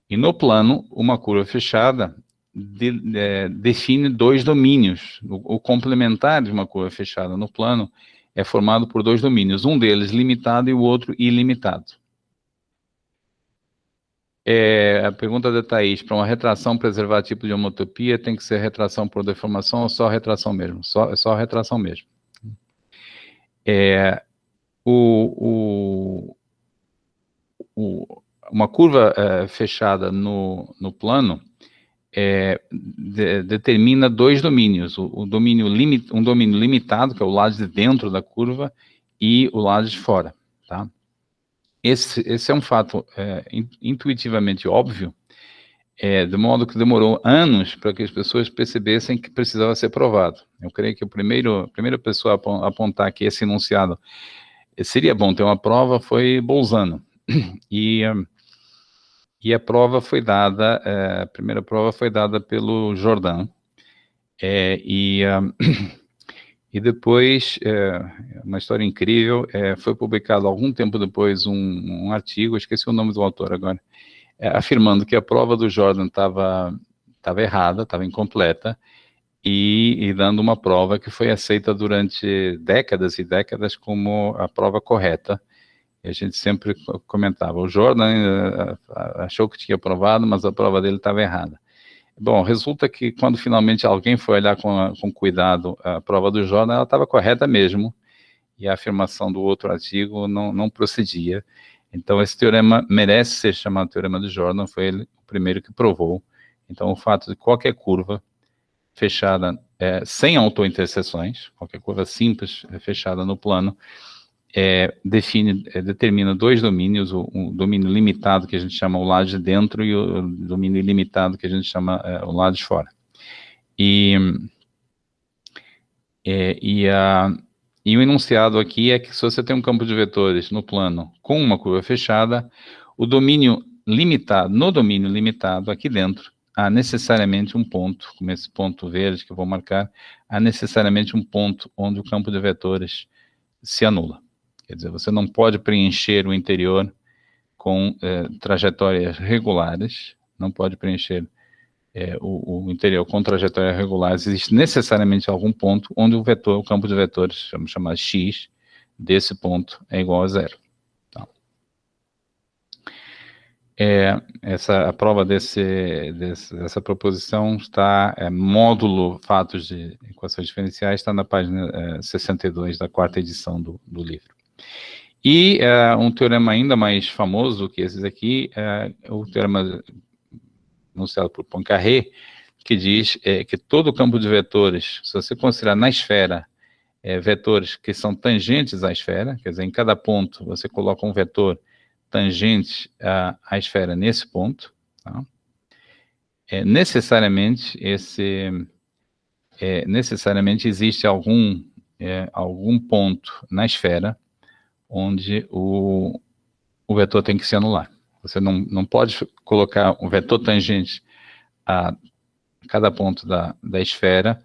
E no plano, uma curva fechada define dois domínios. O complementar de uma curva fechada no plano é formado por dois domínios, um deles limitado e o outro ilimitado. A pergunta da Thaís: para uma retração preservar tipo de homotopia, tem que ser retração por deformação ou só retração mesmo? Só retração mesmo. Uma curva fechada no plano determina dois domínios, um domínio limitado, que é o lado de dentro da curva, e o lado de fora, tá? Esse é um fato intuitivamente óbvio, de modo que demorou anos para que as pessoas percebessem que precisava ser provado. Eu creio que a primeira pessoa a apontar que esse enunciado seria bom ter uma prova, foi Bolzano. E a prova foi dada, a primeira prova foi dada pelo Jordan. E depois, uma história incrível, foi publicado algum tempo depois um artigo, esqueci o nome do autor agora, afirmando que a prova do Jordan estava errada, estava incompleta, e dando uma prova que foi aceita durante décadas e décadas como a prova correta. E a gente sempre comentava, o Jordan achou que tinha aprovado, mas a prova dele estava errada. Bom, resulta que quando finalmente alguém foi olhar com cuidado a prova do Jordan, ela estava correta mesmo, e a afirmação do outro artigo não procedia. Então, esse teorema merece ser chamado teorema do Jordan, foi ele o primeiro que provou. Então, o fato de qualquer curva fechada sem autointerseções, qualquer curva simples fechada no plano, determina dois domínios, o domínio limitado que a gente chama o lado de dentro e o domínio ilimitado que a gente chama o lado de fora. E o enunciado aqui é que se você tem um campo de vetores no plano com uma curva fechada, o domínio limitado, no domínio limitado aqui dentro, há necessariamente um ponto, como esse ponto verde que eu vou marcar, há necessariamente um ponto onde o campo de vetores se anula. Quer dizer, você não pode preencher o interior com trajetórias regulares, não pode preencher o interior com trajetórias regulares, existe necessariamente algum ponto onde o vetor, o campo de vetores, vamos chamar x, desse ponto é igual a zero. Então, a prova dessa proposição está, módulo fatos de equações diferenciais, está na página 62 da quarta edição do livro. E um teorema ainda mais famoso que esses aqui, o teorema enunciado por Poincaré, que diz que todo o campo de vetores, se você considerar na esfera vetores que são tangentes à esfera, quer dizer, em cada ponto você coloca um vetor tangente à esfera nesse ponto, tá? Necessariamente existe algum ponto na esfera onde o vetor tem que se anular. Você não pode colocar um vetor tangente a cada ponto da esfera,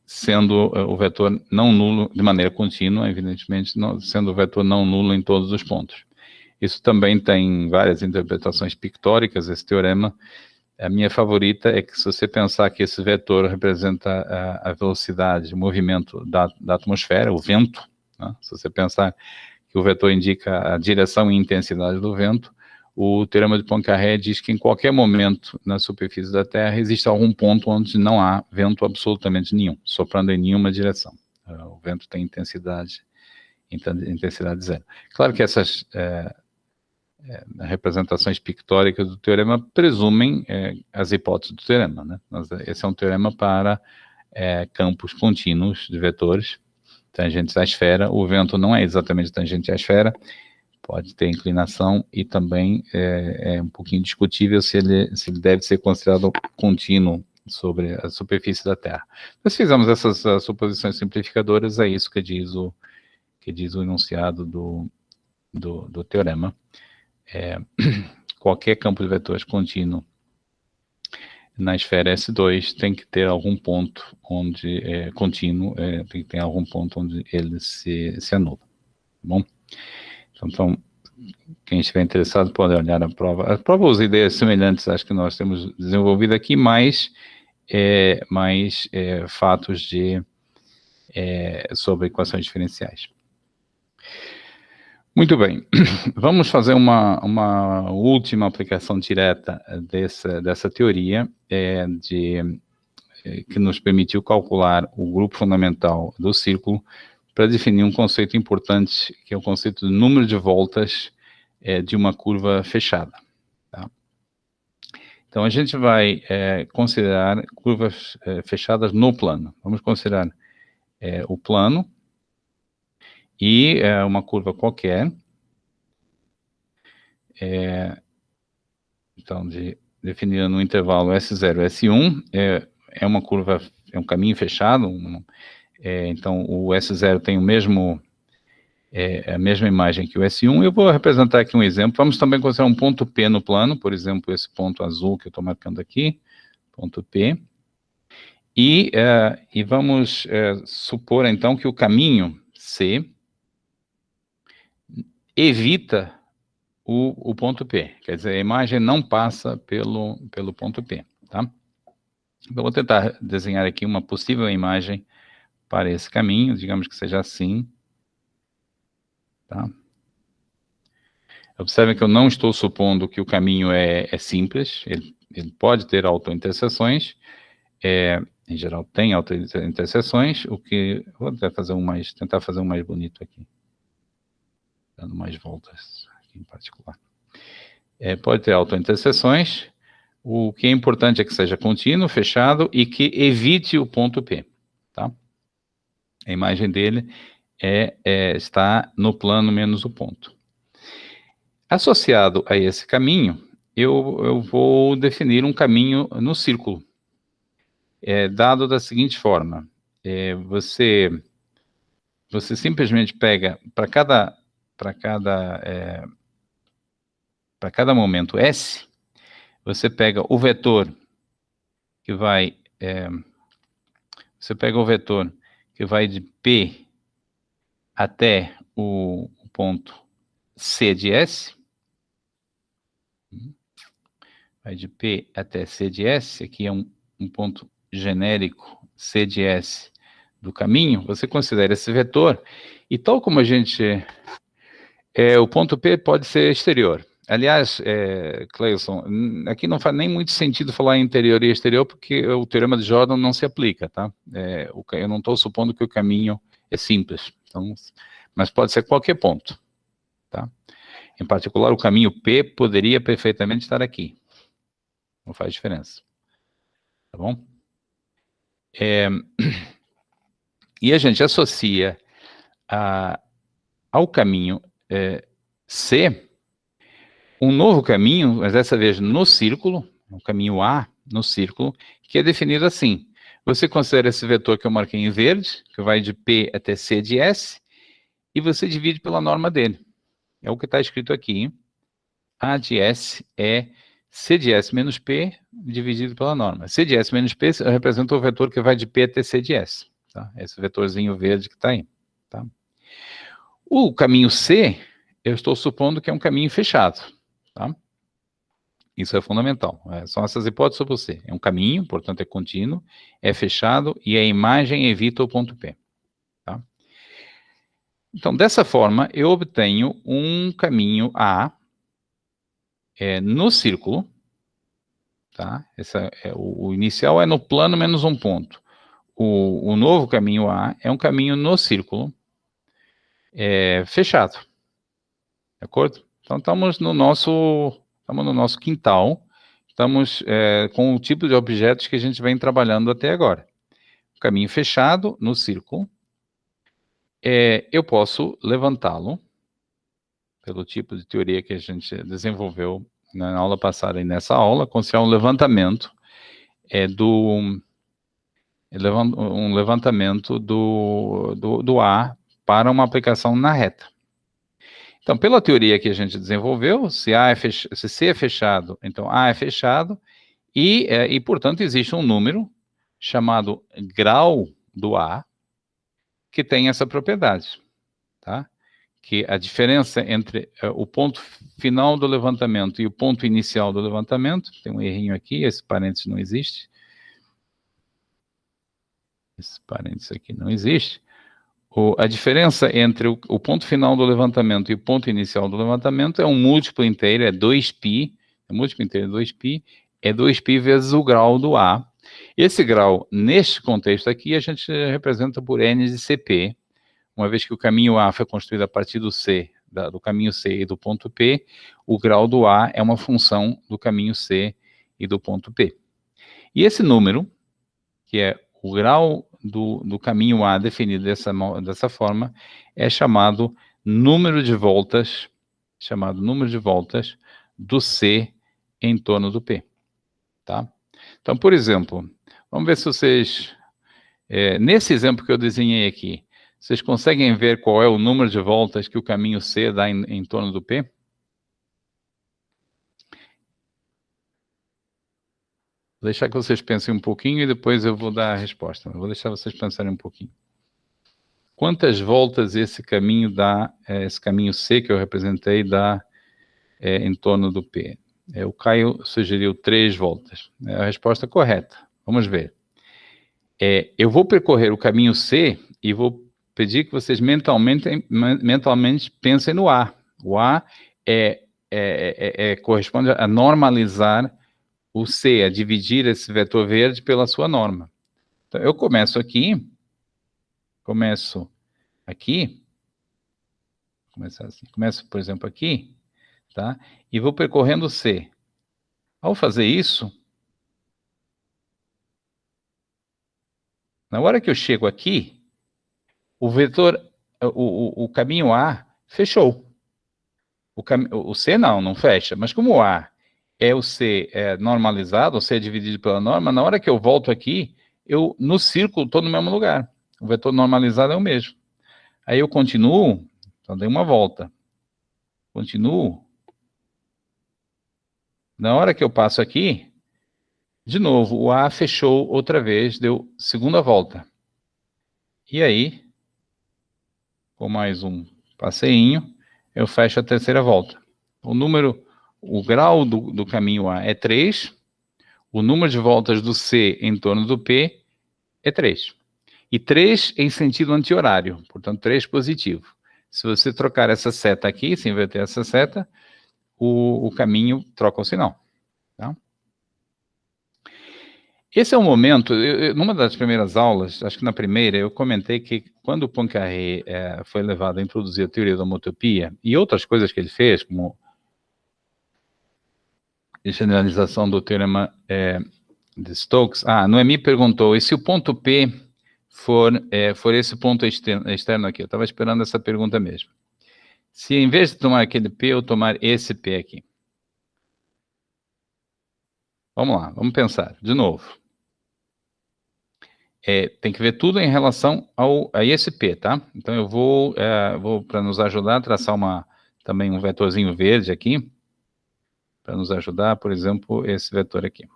sendo o vetor não nulo de maneira contínua, evidentemente, sendo o vetor não nulo em todos os pontos. Isso também tem várias interpretações pictóricas, esse teorema. A minha favorita é que se você pensar que esse vetor representa a velocidade, o movimento da atmosfera, o vento, né? Se você pensar que o vetor indica a direção e intensidade do vento, o teorema de Poincaré diz que em qualquer momento na superfície da Terra existe algum ponto onde não há vento absolutamente nenhum, soprando em nenhuma direção. O vento tem intensidade zero. Claro que essas representações pictóricas do teorema presumem as hipóteses do teorema, né? Esse é um teorema para campos contínuos de vetores tangentes à esfera. O vento não é exatamente tangente à esfera, pode ter inclinação, e também é um pouquinho discutível se ele deve ser considerado contínuo sobre a superfície da Terra. Nós fizemos essas suposições simplificadoras, é isso que diz o enunciado do teorema. Qualquer campo de vetores contínuo na esfera S2 tem que ter algum ponto onde contínuo, tem que ter algum ponto onde ele se anula. Tá bom? Então, quem estiver interessado pode olhar a prova. A prova usa ideias semelhantes às que nós temos desenvolvido aqui, mais fatos sobre equações diferenciais. Muito bem, vamos fazer uma última aplicação direta dessa teoria, que nos permitiu calcular o grupo fundamental do círculo para definir um conceito importante, que é o conceito de número de voltas de uma curva fechada. Tá? Então, a gente vai considerar curvas fechadas no plano. Vamos considerar o plano e uma curva qualquer. Então, definida no intervalo S0 e S1, é uma curva, é um caminho fechado. Então, o S0 tem o mesmo é a mesma imagem que o S1. Eu vou representar aqui um exemplo. Vamos também considerar um ponto P no plano, por exemplo, esse ponto azul que eu estou marcando aqui, ponto P. E vamos supor, então, que o caminho C evita o ponto P. Quer dizer, a imagem não passa pelo ponto P, tá? Então, vou tentar desenhar aqui uma possível imagem para esse caminho, digamos que seja assim. Tá? Observem que eu não estou supondo que o caminho é simples, ele pode ter autointerseções, em geral tem autointerseções, o que... Vou tentar fazer um mais bonito aqui, dando mais voltas aqui em particular. Pode ter autointerseções, o que é importante é que seja contínuo, fechado, e que evite o ponto P, tá? A imagem dele está no plano menos o ponto. Associado a esse caminho, eu vou definir um caminho no círculo, dado da seguinte forma. Você simplesmente pega, para cada momento S, você pega o vetor que vai... de P até o ponto C de S, vai de P até C de S, aqui é um ponto genérico C de S do caminho, você considera esse vetor, e tal como a gente... o ponto P pode ser exterior. Aliás, Cleison, aqui não faz nem muito sentido falar em interior e exterior, porque o teorema de Jordan não se aplica, tá? Eu não estou supondo que o caminho é simples, então, mas pode ser qualquer ponto, tá? Em particular, o caminho P poderia perfeitamente estar aqui. Não faz diferença. Tá bom? E a gente associa ao caminho C um novo caminho, mas dessa vez no círculo, o caminho A no círculo, que é definido assim. Você considera esse vetor que eu marquei em verde, que vai de P até C de S, e você divide pela norma dele. É o que está escrito aqui. A de S é C de S menos P dividido pela norma. C de S menos P representa o vetor que vai de P até C de S. Tá? Esse vetorzinho verde que está aí. Tá? O caminho C, eu estou supondo que é um caminho fechado. Tá? Isso é fundamental. São essas hipóteses sobre o C. É um caminho, portanto é contínuo, é fechado e a imagem evita o ponto P. Tá? Então, dessa forma, eu obtenho um caminho A no círculo. Tá? O inicial é no plano menos um ponto. O novo caminho A é um caminho no círculo fechado. De acordo? Então, estamos no nosso quintal, estamos com o tipo de objetos que a gente vem trabalhando até agora. Caminho fechado no círculo. Eu posso levantá-lo, pelo tipo de teoria que a gente desenvolveu na aula passada e nessa aula, considerar um levantamento do A para uma aplicação na reta. Então, pela teoria que a gente desenvolveu, se C é fechado, então A é fechado, e portanto, existe um número chamado grau do A, que tem essa propriedade, tá? Que a diferença entre o ponto final do levantamento e o ponto inicial do levantamento, tem um errinho aqui, esse parênteses não existe. Esse parênteses aqui não existe. A diferença entre o ponto final do levantamento e o ponto inicial do levantamento é um múltiplo inteiro, é 2π, múltiplo inteiro é 2π, é 2π vezes o grau do A. Esse grau, neste contexto aqui, a gente representa por n de Cp, uma vez que o caminho A foi construído a partir do caminho C e do ponto P, o grau do A é uma função do caminho C e do ponto P. E esse número, que é o grau do caminho A definido dessa forma, é chamado número de voltas do C em torno do P. Tá? Então, por exemplo, vamos ver se vocês... nesse exemplo que eu desenhei aqui, Vocês conseguem ver qual é o número de voltas que o caminho C dá em torno do P? Vou deixar que vocês pensem um pouquinho e depois eu vou dar a resposta. Vou deixar vocês pensarem um pouquinho. Quantas voltas esse caminho dá, esse caminho C que eu representei, dá em torno do P? O Caio sugeriu 3 voltas. É a resposta correta. Vamos ver. Eu vou percorrer o caminho C e vou pedir que vocês mentalmente pensem no A. O A corresponde a normalizar o C, a dividir esse vetor verde pela sua norma. Então, eu começo aqui, começo, por exemplo, aqui, tá? E vou percorrendo C. Ao fazer isso, na hora que eu chego aqui, o vetor, o caminho A fechou. O C não fecha, mas como o A o C normalizado, o C é dividido pela norma, na hora que eu volto aqui, eu, no círculo, estou no mesmo lugar. O vetor normalizado é o mesmo. Aí eu continuo, então dei uma volta. Continuo. Na hora que eu passo aqui, de novo, o A fechou outra vez, deu segunda volta. E aí, com mais um passeinho, eu fecho a terceira volta. O grau do caminho A é 3, o número de voltas do C em torno do P é 3. E 3 em sentido anti-horário, portanto 3 positivo. Se você trocar essa seta aqui, se inverter essa seta, o caminho troca o sinal. Tá? Esse é o momento, numa das primeiras aulas, acho que na primeira, eu comentei que quando o Poincaré foi levado a introduzir a teoria da homotopia e outras coisas que ele fez, como a generalização do teorema de Stokes, Noemi perguntou, e se o ponto P for esse ponto externo aqui? Eu estava esperando essa pergunta mesmo. Se em vez de tomar aquele P, eu tomar esse P aqui. Vamos lá, vamos pensar, de novo. Tem que ver tudo em relação a esse P, tá? Então eu vou para nos ajudar, traçar também um vetorzinho verde aqui, para nos ajudar, por exemplo, esse vetor aqui.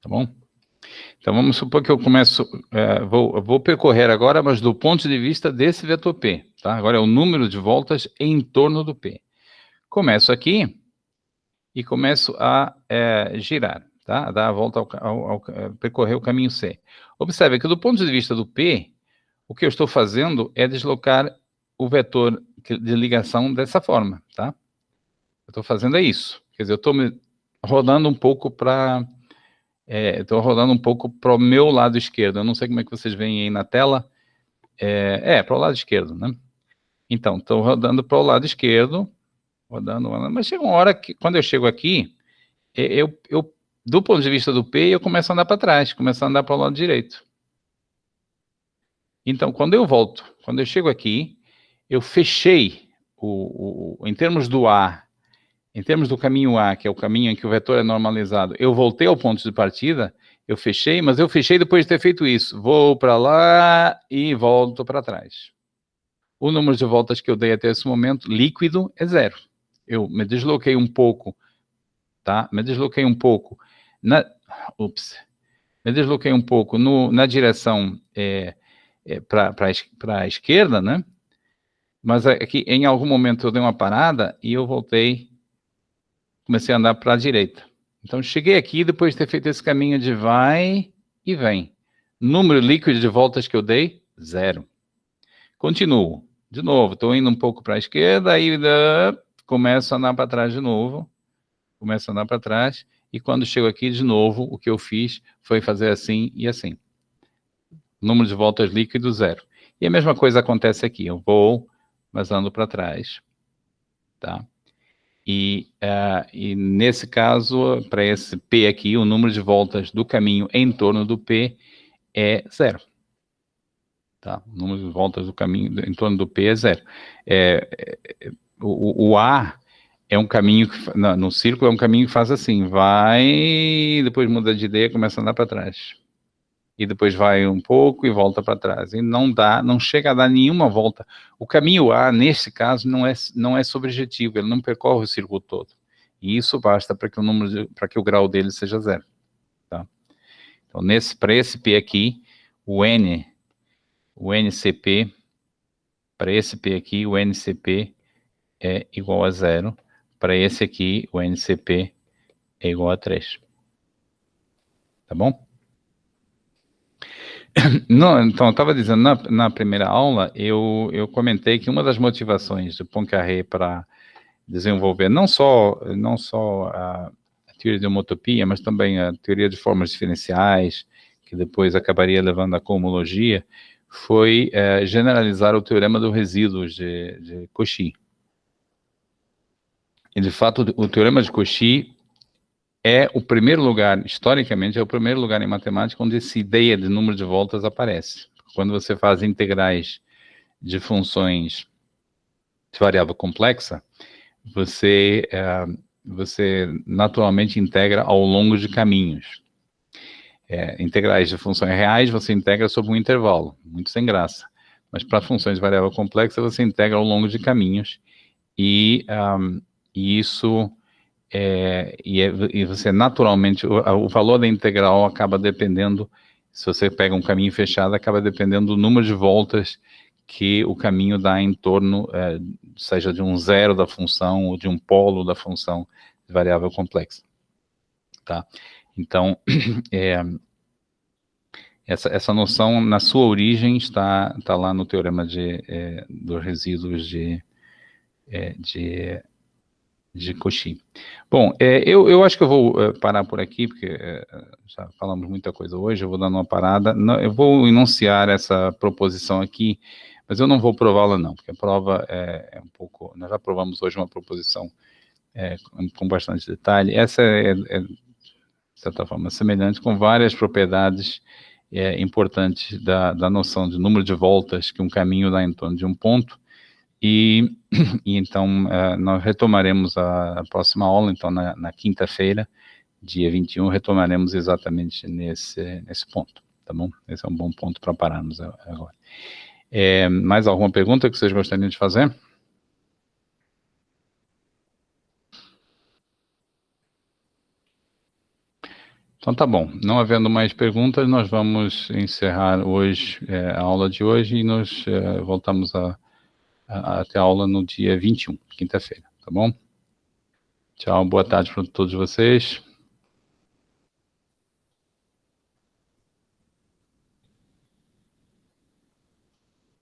Tá bom? Então vamos supor que eu começo, vou percorrer agora, mas do ponto de vista desse vetor P, tá? Agora é o número de voltas em torno do P. Começo aqui e começo a girar, tá? A dar a volta percorrer o caminho C. Observe que do ponto de vista do P, o que eu estou fazendo é deslocar o vetor de ligação dessa forma, tá? Eu estou fazendo isso. Quer dizer, eu estou rodando um pouco para o meu lado esquerdo. Eu não sei como é que vocês veem aí na tela. Para o lado esquerdo, né? Então, estou rodando para o lado esquerdo, rodando, mas chega uma hora que, quando eu chego aqui, do ponto de vista do P, eu começo a andar para trás, começo a andar para o lado direito. Então, quando eu chego aqui, eu fechei, em termos do A, em termos do caminho A, que é o caminho em que o vetor é normalizado, eu voltei ao ponto de partida, eu fechei, mas eu fechei depois de ter feito isso. Vou para lá e volto para trás. O número de voltas que eu dei até esse momento, líquido, é 0. Eu me desloquei um pouco, tá? Me desloquei um pouco na direção para a esquerda, né? Mas aqui, em algum momento, eu dei uma parada e eu voltei, comecei a andar para a direita. Então, cheguei aqui, depois de ter feito esse caminho de vai e vem. Número líquido de voltas que eu dei, 0. Continuo. De novo, estou indo um pouco para a esquerda, aí começo a andar para trás de novo. Começo a andar para trás, e quando chego aqui de novo, o que eu fiz foi fazer assim e assim. Número de voltas líquido, 0. E a mesma coisa acontece aqui. Eu vou, mas ando para trás. Tá? E nesse caso, para esse P aqui, o número de voltas do caminho em torno do P é 0. Tá? O número de voltas do caminho em torno do P é 0. O A é um caminho, no círculo é um caminho que faz assim, vai, depois muda de ideia, começa a andar para trás. E depois vai um pouco e volta para trás. E não chega a dar nenhuma volta. O caminho A, nesse caso, não é subjetivo, ele não percorre o círculo todo. E isso basta para que o grau dele seja 0. Tá? Então, para esse P aqui, o NCP, para esse P aqui, o NCP é igual a 0. Para esse aqui, o NCP é igual a 3. Tá bom? Não, então, eu estava dizendo, na primeira aula, eu comentei que uma das motivações do Poincaré para desenvolver não só a teoria de homotopia, mas também a teoria de formas diferenciais, que depois acabaria levando à cohomologia, foi generalizar o teorema dos resíduos de Cauchy. E, de fato, o teorema de Cauchy é o primeiro lugar, historicamente, é o primeiro lugar em matemática onde essa ideia de número de voltas aparece. Quando você faz integrais de funções de variável complexa, você naturalmente integra ao longo de caminhos. Integrais de funções reais, você integra sobre um intervalo, muito sem graça. Mas para funções de variável complexa, você integra ao longo de caminhos, e isso... E você naturalmente, o valor da integral acaba dependendo, se você pega um caminho fechado, acaba dependendo do número de voltas que o caminho dá em torno, seja de um zero da função ou de um polo da função de variável complexa. Tá? Então, essa noção, na sua origem, está lá no teorema dos resíduos de Cauchy. Bom, eu acho que eu vou parar por aqui, porque já falamos muita coisa hoje, eu vou dando uma parada. Não, eu vou enunciar essa proposição aqui, mas eu não vou prová-la não, porque a prova é um pouco... Nós já provamos hoje uma proposição com bastante detalhe. Essa de certa forma, semelhante, com várias propriedades importantes da noção de número de voltas que um caminho dá em torno de um ponto. E então, nós retomaremos a próxima aula, então, na quinta-feira, dia 21, retomaremos exatamente nesse ponto, tá bom? Esse é um bom ponto para pararmos agora. Mais alguma pergunta que vocês gostariam de fazer? Então, tá bom. Não havendo mais perguntas, nós vamos encerrar hoje a aula de hoje e nós voltamos a ter aula no dia 21, quinta-feira, tá bom? Tchau, boa tarde para todos vocês.